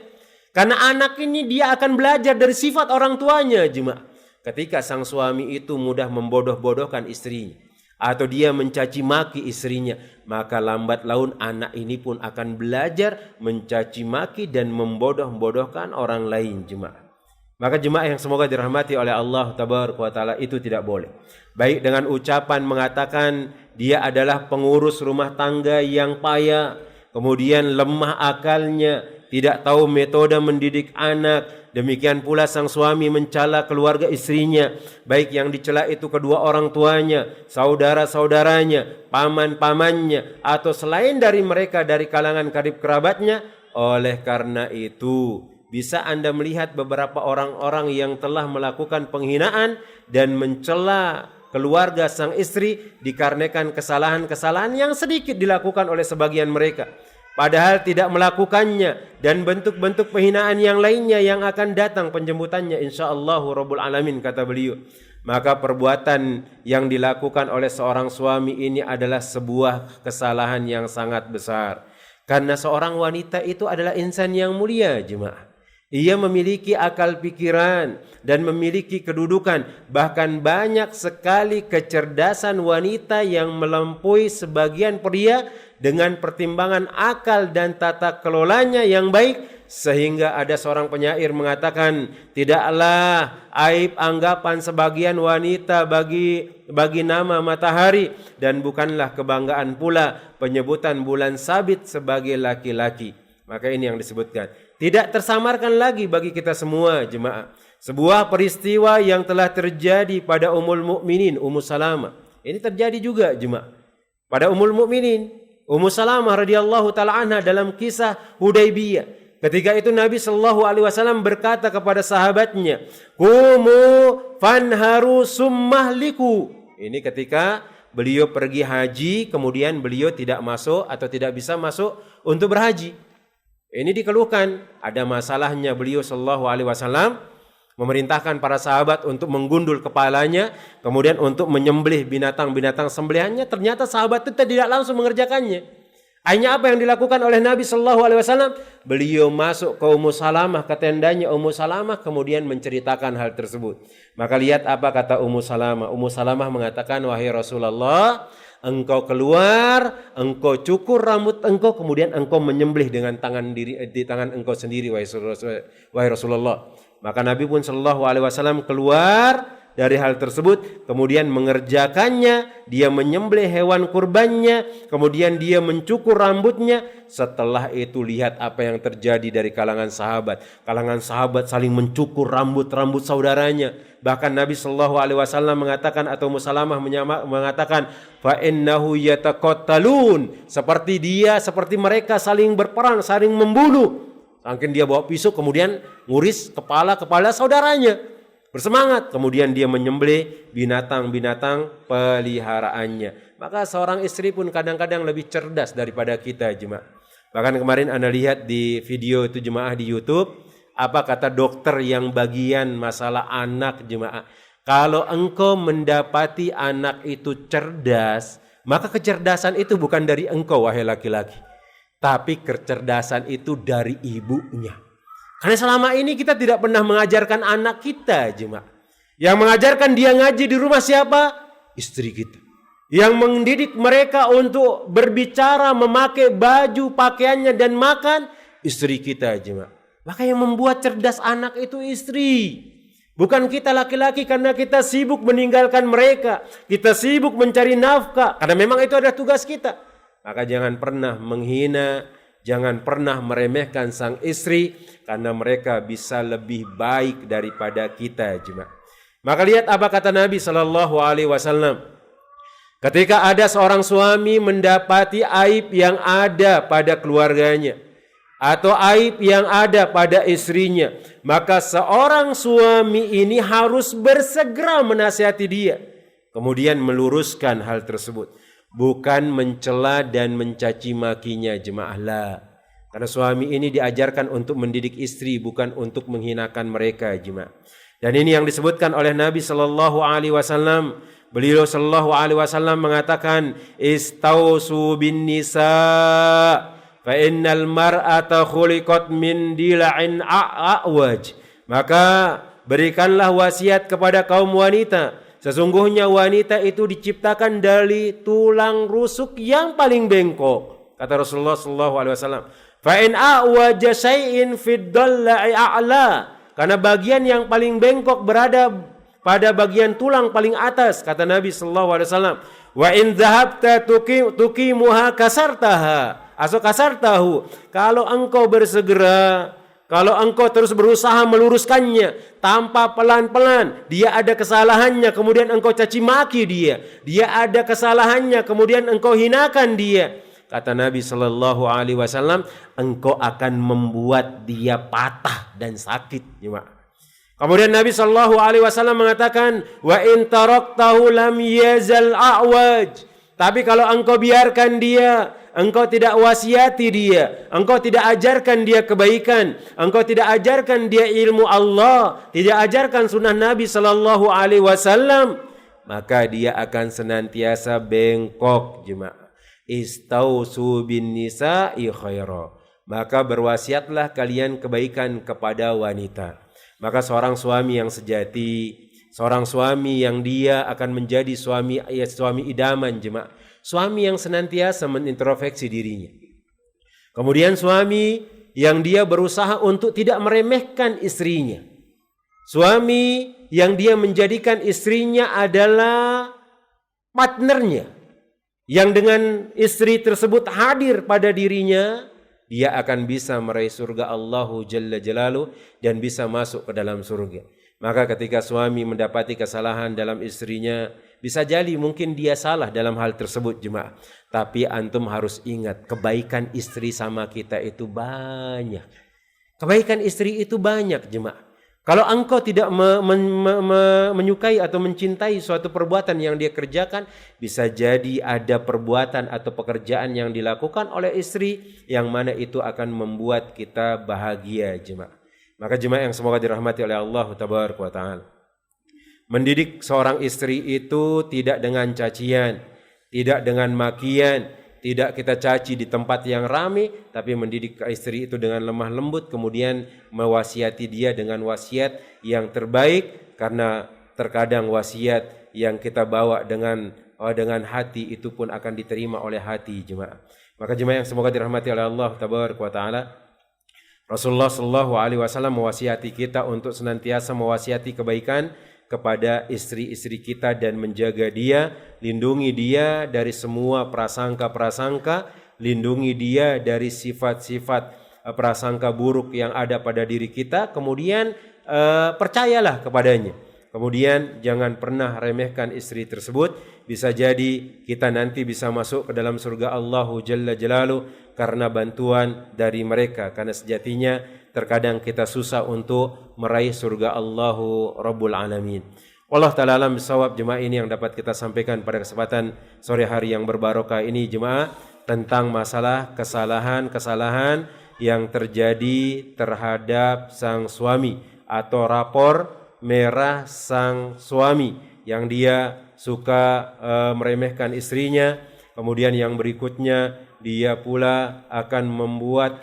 Karena anak ini dia akan belajar dari sifat orang tuanya jemaah. Ketika sang suami itu mudah membodoh-bodohkan istrinya atau dia mencaci maki istrinya, maka lambat laun anak ini pun akan belajar mencaci maki dan membodoh-bodohkan orang lain jemaah. Maka jemaah yang semoga dirahmati oleh Allah Tabaraka wa Ta'ala, itu tidak boleh. Baik dengan ucapan mengatakan dia adalah pengurus rumah tangga yang payah, kemudian lemah akalnya, tidak tahu metode mendidik anak. Demikian pula sang suami mencela keluarga istrinya, baik yang dicela itu kedua orang tuanya, saudara-saudaranya, paman-pamannya, atau selain dari mereka dari kalangan karib kerabatnya. Oleh karena itu, bisa Anda melihat beberapa orang-orang yang telah melakukan penghinaan dan mencela keluarga sang istri dikarenakan kesalahan-kesalahan yang sedikit dilakukan oleh sebagian mereka, padahal tidak melakukannya, dan bentuk-bentuk penghinaan yang lainnya yang akan datang penjemputannya insyaallah Rabbul Alamin, kata beliau. Maka perbuatan yang dilakukan oleh seorang suami ini adalah sebuah kesalahan yang sangat besar, karena seorang wanita itu adalah insan yang mulia jemaah. Ia memiliki akal pikiran dan memiliki kedudukan. Bahkan banyak sekali kecerdasan wanita yang melampaui sebagian pria dengan pertimbangan akal dan tata kelolanya yang baik. Sehingga ada seorang penyair mengatakan, tidaklah aib anggapan sebagian wanita bagi nama matahari, dan bukanlah kebanggaan pula penyebutan bulan sabit sebagai laki-laki. Maka ini yang disebutkan. Tidak tersamarkan lagi bagi kita semua jemaah sebuah peristiwa yang telah terjadi pada Ummul Mukminin Ummu Salamah. Ini terjadi juga jemaah pada Ummul Mukminin Ummu Salamah radhiyallahu taala anha dalam kisah Hudaybiyah. Ketika itu Nabi sallallahu alaihi wasallam berkata kepada sahabatnya, "Qumu fanharu summahliku." Ini ketika beliau pergi haji, kemudian beliau tidak masuk atau tidak bisa masuk untuk berhaji. Ini dikeluhkan, ada masalahnya. Beliau sallallahu alaihi wasallam memerintahkan para sahabat untuk menggundul kepalanya, kemudian untuk menyembelih binatang-binatang sembelihannya. Ternyata sahabat itu tidak langsung mengerjakannya. Akhirnya apa yang dilakukan oleh Nabi sallallahu alaihi wasallam? Beliau masuk ke Ummu Salamah, ke tendanya Ummu Salamah, kemudian menceritakan hal tersebut. Maka lihat apa kata Ummu Salamah. Ummu Salamah mengatakan, "Wahai Rasulullah, engkau keluar, engkau cukur rambut engkau, kemudian engkau menyembelih dengan di tangan engkau sendiri, wahai Rasulullah." Maka Nabi pun sallallahu alaihi wasallam keluar, dari hal tersebut, kemudian mengerjakannya, dia menyembelih hewan kurbannya, kemudian dia mencukur rambutnya. Setelah itu lihat apa yang terjadi dari kalangan sahabat. Kalangan sahabat saling mencukur rambut-rambut saudaranya. Bahkan Nabi Shallallahu Alaihi Wasallam mengatakan, atau Musalamah mengatakan, fa innahu yataqattalun, seperti mereka saling berperang, saling membunuh. Mungkin dia bawa pisau kemudian nguris kepala saudaranya. Bersemangat, kemudian dia menyembelih binatang-binatang peliharaannya. Maka seorang istri pun kadang-kadang lebih cerdas daripada kita, jemaah. Bahkan kemarin Anda lihat di video itu jemaah di YouTube, apa kata dokter yang bagian masalah anak, jemaah. Kalau engkau mendapati anak itu cerdas, maka kecerdasan itu bukan dari engkau wahai laki-laki, tapi kecerdasan itu dari ibunya. Karena selama ini kita tidak pernah mengajarkan anak kita, jemaah. Yang mengajarkan dia ngaji di rumah siapa? Istri kita. Yang mendidik mereka untuk berbicara, memakai baju, pakaiannya dan makan, istri kita, jemaah. Maka yang membuat cerdas anak itu istri. Bukan kita laki-laki, karena kita sibuk meninggalkan mereka. Kita sibuk mencari nafkah, karena memang itu adalah tugas kita. Maka jangan pernah menghina, jangan pernah meremehkan sang istri, karena mereka bisa lebih baik daripada kita, jemaah. Maka lihat apa kata Nabi Shallallahu Alaihi Wasallam. Ketika ada seorang suami mendapati aib yang ada pada keluarganya, atau aib yang ada pada istrinya, maka seorang suami ini harus bersegera menasihati dia, kemudian meluruskan hal tersebut. Bukan mencela dan mencaci makinya, jemaah, lah. Karena suami ini diajarkan untuk mendidik istri, bukan untuk menghinakan mereka, jemaah. Dan ini yang disebutkan oleh Nabi Sallallahu Alaihi Wasallam. Beliau Sallallahu Alaihi Wasallam mengatakan, istausu bin nisa, fa innal mar'ata khuliqat min dila'in a'waj. Maka berikanlah wasiat kepada kaum wanita. Sesungguhnya wanita itu diciptakan dari tulang rusuk yang paling bengkok. Kata Rasulullah sallallahu alaihi wasallam, "Fa in a'waja shay'in fid dalla'i a'la." Karena bagian yang paling bengkok berada pada bagian tulang paling atas, kata Nabi sallallahu alaihi wasallam. "Wa in dhahabta tuqimuha kasartaha." Kasartahu. Kalau engkau bersegera, kalau engkau terus berusaha meluruskannya tanpa pelan-pelan, dia ada kesalahannya, kemudian engkau caci maki dia. Dia ada kesalahannya, kemudian engkau hinakan dia. Kata Nabi Sallallahu Alaihi Wasallam, engkau akan membuat dia patah dan sakit. Kemudian Nabi Sallallahu Alaihi Wasallam mengatakan, wa in taraktahu lam yazal a'waj. Tapi kalau engkau biarkan dia, engkau tidak wasiati dia, engkau tidak ajarkan dia kebaikan, engkau tidak ajarkan dia ilmu Allah, tidak ajarkan sunnah Nabi Sallallahu Alaihi Wasallam, maka dia akan senantiasa bengkok, jemaah. Istausu bin nisa'i khaira. Maka berwasiatlah kalian kebaikan kepada wanita. Maka seorang suami yang sejati, seorang suami yang dia akan menjadi suami idaman, jemaah. Suami yang senantiasa menintrospeksi dirinya. Kemudian suami yang dia berusaha untuk tidak meremehkan istrinya. Suami yang dia menjadikan istrinya adalah partnernya. Yang dengan istri tersebut hadir pada dirinya, dia akan bisa meraih surga Allahu Jalla Jalaluh dan bisa masuk ke dalam surga. Maka ketika suami mendapati kesalahan dalam istrinya, bisa jadi mungkin dia salah dalam hal tersebut, jemaah. Tapi antum harus ingat, kebaikan istri sama kita itu banyak. Kebaikan istri itu banyak, jemaah. Kalau engkau tidak menyukai atau mencintai suatu perbuatan yang dia kerjakan, bisa jadi ada perbuatan atau pekerjaan yang dilakukan oleh istri yang mana itu akan membuat kita bahagia, jemaah. Maka jemaah yang semoga dirahmati oleh Allah Tabaraka wa Ta'ala, mendidik seorang istri itu tidak dengan cacian, tidak dengan makian, tidak kita caci di tempat yang ramai, tapi mendidik istri itu dengan lemah lembut, kemudian mewasiati dia dengan wasiat yang terbaik, karena terkadang wasiat yang kita bawa dengan hati itu pun akan diterima oleh hati, jemaah. Maka jemaah yang semoga dirahmati oleh Allah Tabaraka wa Ta'ala, Rasulullah Sallallahu Alaihi Wasallam mewasiati kita untuk senantiasa mewasiati kebaikan kepada istri-istri kita dan menjaga dia, lindungi dia dari semua prasangka-prasangka, lindungi dia dari sifat-sifat prasangka buruk yang ada pada diri kita, kemudian percayalah kepadanya. Kemudian jangan pernah remehkan istri tersebut. Bisa jadi kita nanti bisa masuk ke dalam surga Allah Jalla Jalaluhu karena bantuan dari mereka. Karena sejatinya terkadang kita susah untuk meraih surga Allah Rabbul Alamin. Allah Ta'ala alam bisawab. Jemaah, ini yang dapat kita sampaikan pada kesempatan sore hari yang berbarokah ini jemaah, tentang masalah kesalahan-kesalahan yang terjadi terhadap sang suami atau rapor merah sang suami yang dia suka meremehkan istrinya. Kemudian yang berikutnya dia pula akan membuat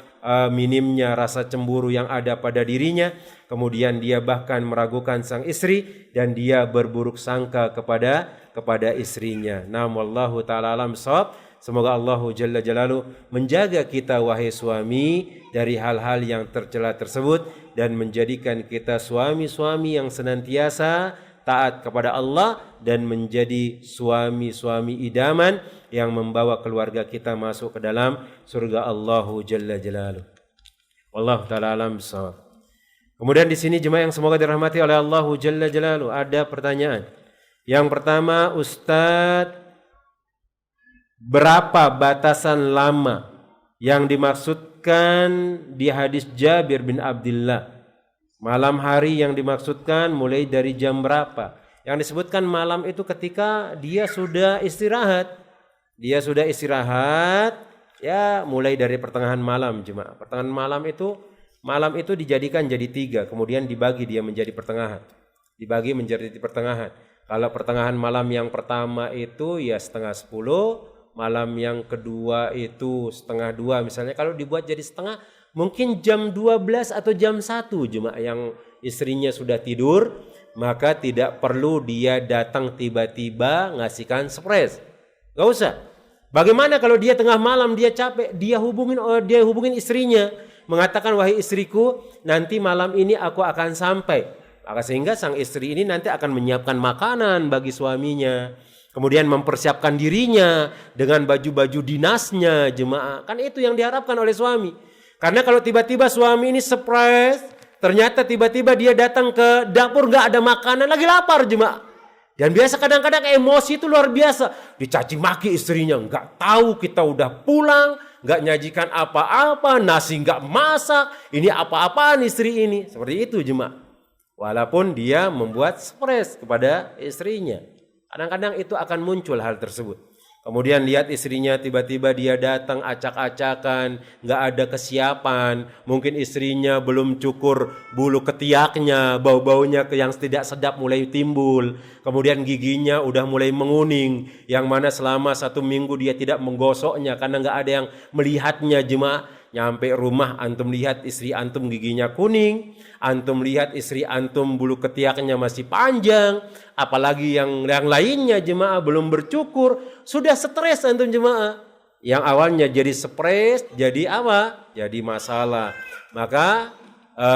minimnya rasa cemburu yang ada pada dirinya. Kemudian dia bahkan meragukan sang istri dan dia berburuk sangka kepada istrinya. Namun wallahu ta'ala alam shawab. Semoga Allah Jalla Jalaluhu menjaga kita wahai suami dari hal-hal yang tercela tersebut dan menjadikan kita suami-suami yang senantiasa taat kepada Allah dan menjadi suami-suami idaman yang membawa keluarga kita masuk ke dalam surga Allah Jalla Jalaluhu. Wallahu ta'ala alam bissawab. Kemudian di sini jemaah yang semoga dirahmati oleh Allah Jalla Jalaluhu, ada pertanyaan. Yang pertama, Ustadz, berapa batasan lama yang dimaksudkan di hadis Jabir bin Abdullah? Malam hari yang dimaksudkan mulai dari jam berapa? Yang disebutkan malam itu ketika dia sudah istirahat. Dia sudah istirahat ya mulai dari pertengahan malam jemaah. Pertengahan malam itu dijadikan jadi 3, kemudian dibagi dia menjadi pertengahan. Dibagi menjadi pertengahan. Kalau pertengahan malam yang pertama itu ya 11:30, malam yang kedua itu 11:30 misalnya. Kalau dibuat jadi setengah, mungkin jam 12 atau jam 1 jemaah yang istrinya sudah tidur, maka tidak perlu dia datang tiba-tiba ngasihkan surprise. Gak usah. Bagaimana kalau dia tengah malam dia capek, dia hubungin istrinya, mengatakan, wahai istriku, nanti malam ini aku akan sampai. Maka sehingga sang istri ini nanti akan menyiapkan makanan bagi suaminya. Kemudian mempersiapkan dirinya dengan baju-baju dinasnya jemaah. Kan itu yang diharapkan oleh suami. Karena kalau tiba-tiba suami ini surprise, ternyata tiba-tiba dia datang ke dapur gak ada makanan, lagi lapar jemaah. Dan biasa kadang-kadang emosi itu luar biasa. Dicaci maki istrinya, gak tahu kita udah pulang, gak nyajikan apa-apa, nasi gak masak, ini apa-apaan istri ini. Seperti itu jemaah. Walaupun dia membuat surprise kepada istrinya. Kadang-kadang itu akan muncul hal tersebut. Kemudian lihat istrinya tiba-tiba dia datang acak-acakan, gak ada kesiapan. Mungkin istrinya belum cukur bulu ketiaknya, bau-baunya yang tidak sedap mulai timbul. Kemudian giginya udah mulai menguning, yang mana selama 1 minggu dia tidak menggosoknya karena gak ada yang melihatnya jemaah. Nyampe rumah antum lihat istri antum giginya kuning, antum lihat istri antum bulu ketiaknya masih panjang, apalagi yang lainnya jemaah belum bercukur, sudah stres antum jemaah. Yang awalnya jadi stres, jadi apa? Jadi masalah. Maka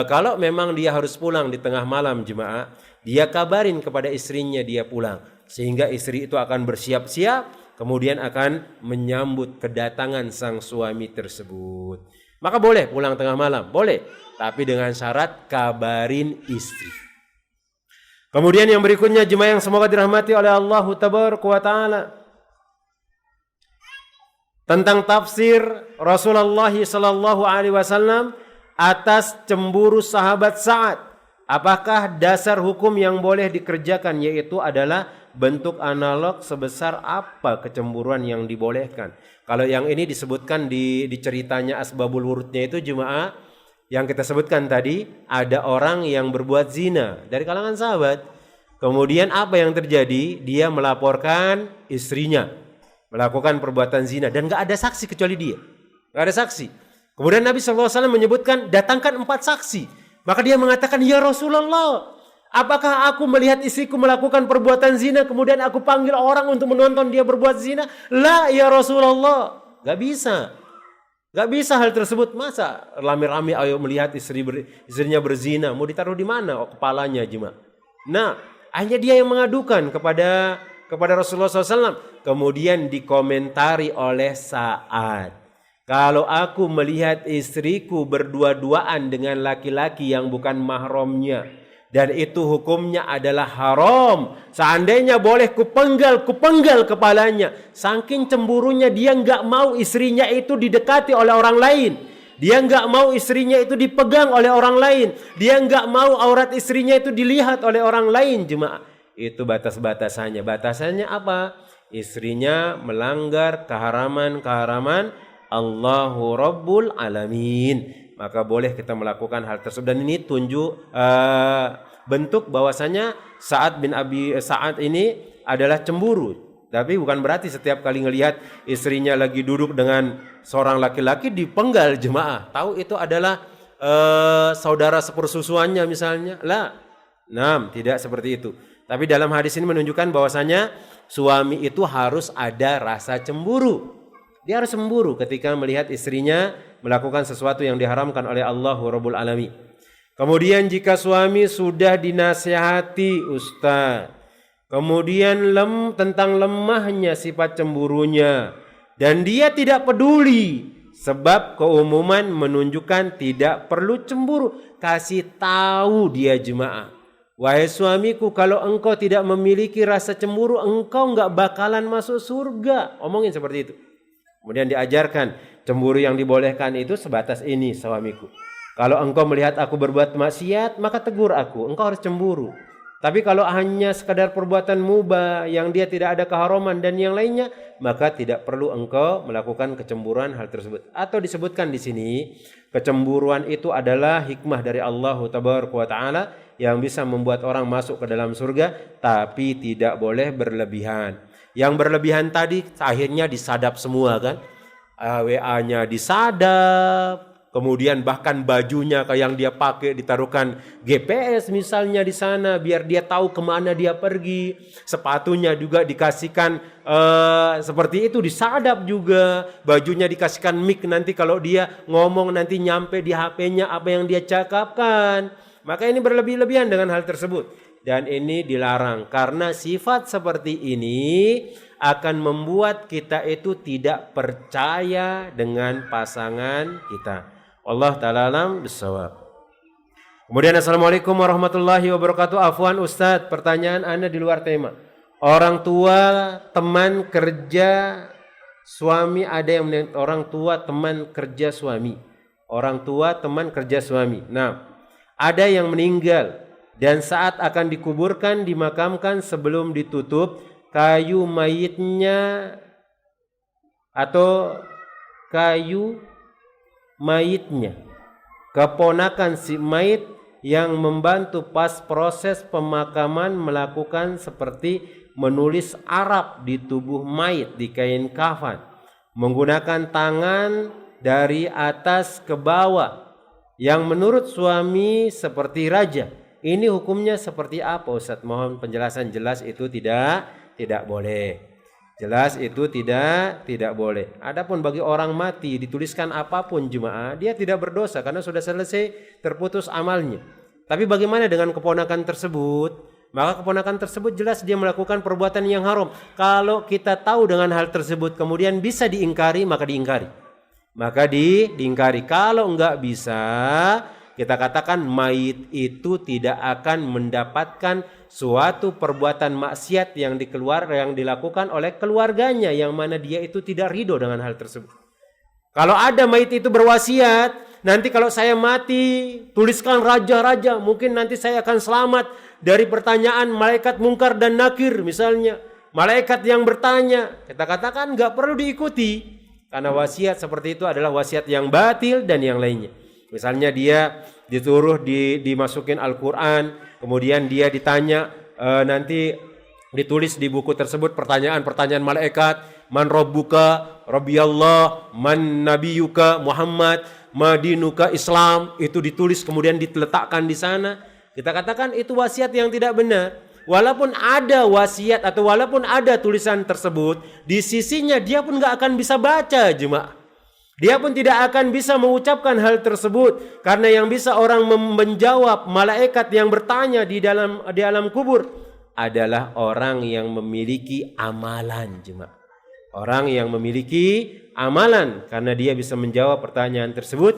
kalau memang dia harus pulang di tengah malam jemaah, dia kabarin kepada istrinya dia pulang, sehingga istri itu akan bersiap-siap. Kemudian akan menyambut kedatangan sang suami tersebut. Maka boleh pulang tengah malam, boleh. Tapi dengan syarat kabarin istri. Kemudian yang berikutnya jemaah yang semoga dirahmati oleh Allah Tabaraka wa Ta'ala. Tentang tafsir Rasulullah sallallahu alaihi wasallam atas cemburu sahabat Sa'ad. Apakah dasar hukum yang boleh dikerjakan yaitu adalah bentuk analog sebesar apa kecemburuan yang dibolehkan? Kalau yang ini disebutkan di ceritanya asbabul wurudnya itu jemaah yang kita sebutkan tadi, ada orang yang berbuat zina dari kalangan sahabat. Kemudian apa yang terjadi? Dia melaporkan istrinya melakukan perbuatan zina dan gak ada saksi kecuali dia. Gak ada saksi. Kemudian Nabi SAW menyebutkan datangkan 4 saksi. Maka dia mengatakan, ya Rasulullah, apakah aku melihat istriku melakukan perbuatan zina kemudian aku panggil orang untuk menonton dia berbuat zina? La ya Rasulullah. Gak bisa. Gak bisa hal tersebut. Masa rame-rame ayo melihat istrinya berzina. Mau ditaruh di mana? Oh, kepalanya jemaah. Nah, Hanya dia yang mengadukan kepada Rasulullah SAW. Kemudian dikomentari oleh Sa'ad. Kalau aku melihat istriku berdua-duaan dengan laki-laki yang bukan mahramnya, dan itu hukumnya adalah haram, seandainya boleh kupenggal kepalanya. Saking cemburunya dia nggak mau istrinya itu didekati oleh orang lain. Dia nggak mau istrinya itu dipegang oleh orang lain. Dia nggak mau aurat istrinya itu dilihat oleh orang lain, jemaah. Itu batas-batasannya. Batasannya apa? Istrinya melanggar keharaman-keharaman Allahu Rabbul Alamin, maka boleh kita melakukan hal tersebut. Dan ini bentuk bahwasanya Sa'ad bin Abi Sa'ad ini adalah cemburu. Tapi bukan berarti setiap kali ngelihat istrinya lagi duduk dengan seorang laki-laki dipenggal, jemaah. Tahu itu adalah saudara sepersusuannya misalnya. Tidak seperti itu. Tapi dalam hadis ini menunjukkan bahwasanya suami itu harus ada rasa cemburu. Dia harus cemburu ketika melihat istrinya melakukan sesuatu yang diharamkan oleh Allahu Rabbul Alamin. Kemudian jika suami sudah dinasihati Ustaz, kemudian tentang lemahnya sifat cemburunya, dan dia tidak peduli, sebab keumuman menunjukkan tidak perlu cemburu. Kasih tahu dia, jemaah. Wahai suamiku, kalau engkau tidak memiliki rasa cemburu, engkau enggak bakalan masuk surga. Omongin seperti itu. Kemudian diajarkan cemburu yang dibolehkan itu sebatas ini, suamiku. Kalau engkau melihat aku berbuat maksiat, maka tegur aku. Engkau harus cemburu. Tapi kalau hanya sekadar perbuatan mubah yang dia tidak ada keharaman dan yang lainnya, maka tidak perlu engkau melakukan kecemburuan hal tersebut. Atau disebutkan di sini, kecemburuan itu adalah hikmah dari Allah Tabaraka wa Ta'ala yang bisa membuat orang masuk ke dalam surga, tapi tidak boleh berlebihan. Yang berlebihan tadi akhirnya disadap semua kan. WA-nya disadap, kemudian bahkan bajunya yang dia pakai ditaruhkan GPS misalnya di sana biar dia tahu kemana dia pergi. Sepatunya juga dikasihkan seperti itu, disadap juga. Bajunya dikasihkan mic, nanti kalau dia ngomong nanti nyampe di HP-nya apa yang dia cakapkan. Maka ini berlebih-lebihan dengan hal tersebut. Dan ini dilarang karena sifat seperti ini akan membuat kita itu tidak percaya dengan pasangan kita. Allah Ta'ala alam bisawab. Kemudian assalamualaikum warahmatullahi wabarakatuh. Afwan Ustadz, pertanyaan Anda di luar tema. Orang tua teman kerja suami, ada yang orang tua teman kerja suami. Orang tua teman kerja suami. Nah, ada yang meninggal dan saat akan dikuburkan dimakamkan sebelum ditutup, kayu mayitnya atau kayu mayitnya keponakan si mayit yang membantu pas proses pemakaman melakukan seperti menulis Arab di tubuh mayit di kain kafan, menggunakan tangan dari atas ke bawah yang menurut suami seperti raja. Ini hukumnya seperti apa Ustaz? Mohon penjelasan. Jelas itu tidak boleh. Jelas itu tidak boleh. Adapun bagi orang mati dituliskan apapun jemaah, dia tidak berdosa karena sudah selesai terputus amalnya. Tapi bagaimana dengan keponakan tersebut? Maka keponakan tersebut jelas dia melakukan perbuatan yang haram. Kalau kita tahu dengan hal tersebut kemudian bisa diingkari, maka diingkari. Maka diingkari. Kalau enggak bisa, kita katakan mayit itu tidak akan mendapatkan suatu perbuatan maksiat yang dilakukan oleh keluarganya yang mana dia itu tidak ridho dengan hal tersebut. Kalau ada mayit itu berwasiat, nanti kalau saya mati tuliskan raja-raja, mungkin nanti saya akan selamat dari pertanyaan malaikat mungkar dan nakir misalnya. Malaikat yang bertanya, kita katakan nggak perlu diikuti karena wasiat seperti itu adalah wasiat yang batil dan yang lainnya. Misalnya dia dituruh dimasukin Al-Quran, kemudian dia ditanya, nanti ditulis di buku tersebut pertanyaan-pertanyaan malaikat, man rabbuka, rabbiyallah, man nabiyuka, Muhammad, madinuka, Islam, itu ditulis kemudian diletakkan di sana. Kita katakan itu wasiat yang tidak benar. Walaupun ada wasiat atau walaupun ada tulisan tersebut, di sisinya dia pun gak akan bisa baca jemaah. Dia pun tidak akan bisa mengucapkan hal tersebut karena yang bisa orang menjawab malaikat yang bertanya di alam kubur. adalah orang yang memiliki amalan, jemaah. Orang yang memiliki amalan, karena dia bisa menjawab pertanyaan tersebut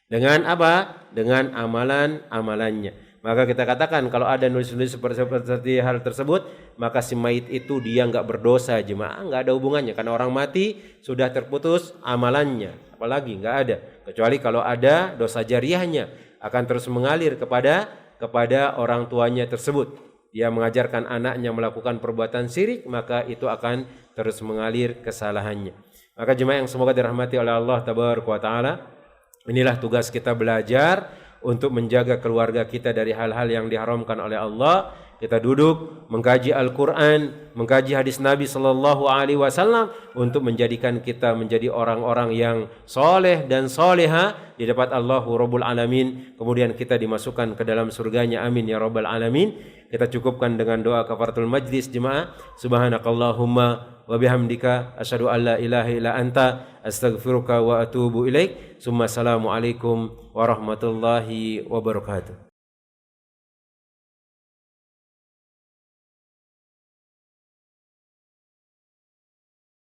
dengan apa? Dengan amalan-amalannya. Maka kita katakan kalau ada nulis-nulis seperti hal tersebut, maka si mayit itu dia nggak berdosa, jemaah, nggak ada hubungannya, karena orang mati sudah terputus amalannya, apalagi nggak ada, kecuali kalau ada dosa jariahnya akan terus mengalir kepada orang tuanya tersebut. Dia mengajarkan anaknya melakukan perbuatan syirik, maka itu akan terus mengalir kesalahannya. Maka jemaah yang semoga dirahmati oleh Allah Tabaraka wa Ta'ala, inilah tugas kita belajar untuk menjaga keluarga kita dari hal-hal yang diharamkan oleh Allah. Kita duduk mengkaji Al-Quran, mengkaji hadis Nabi Sallallahu Alaihi Wasallam untuk menjadikan kita menjadi orang-orang yang soleh dan soleha di depan Allahu Rabbul Alamin. Kemudian kita dimasukkan ke dalam surganya, amin ya Rabbal Alamin. Kita cukupkan dengan doa kafaratul majlis, jemaah. Subhanakallahumma wa bihamdika asyhadu an la ilaha illa anta astaghfiruka wa atubu ilaik. Summa assalamu alaikum warahmatullahi wabarakatuh.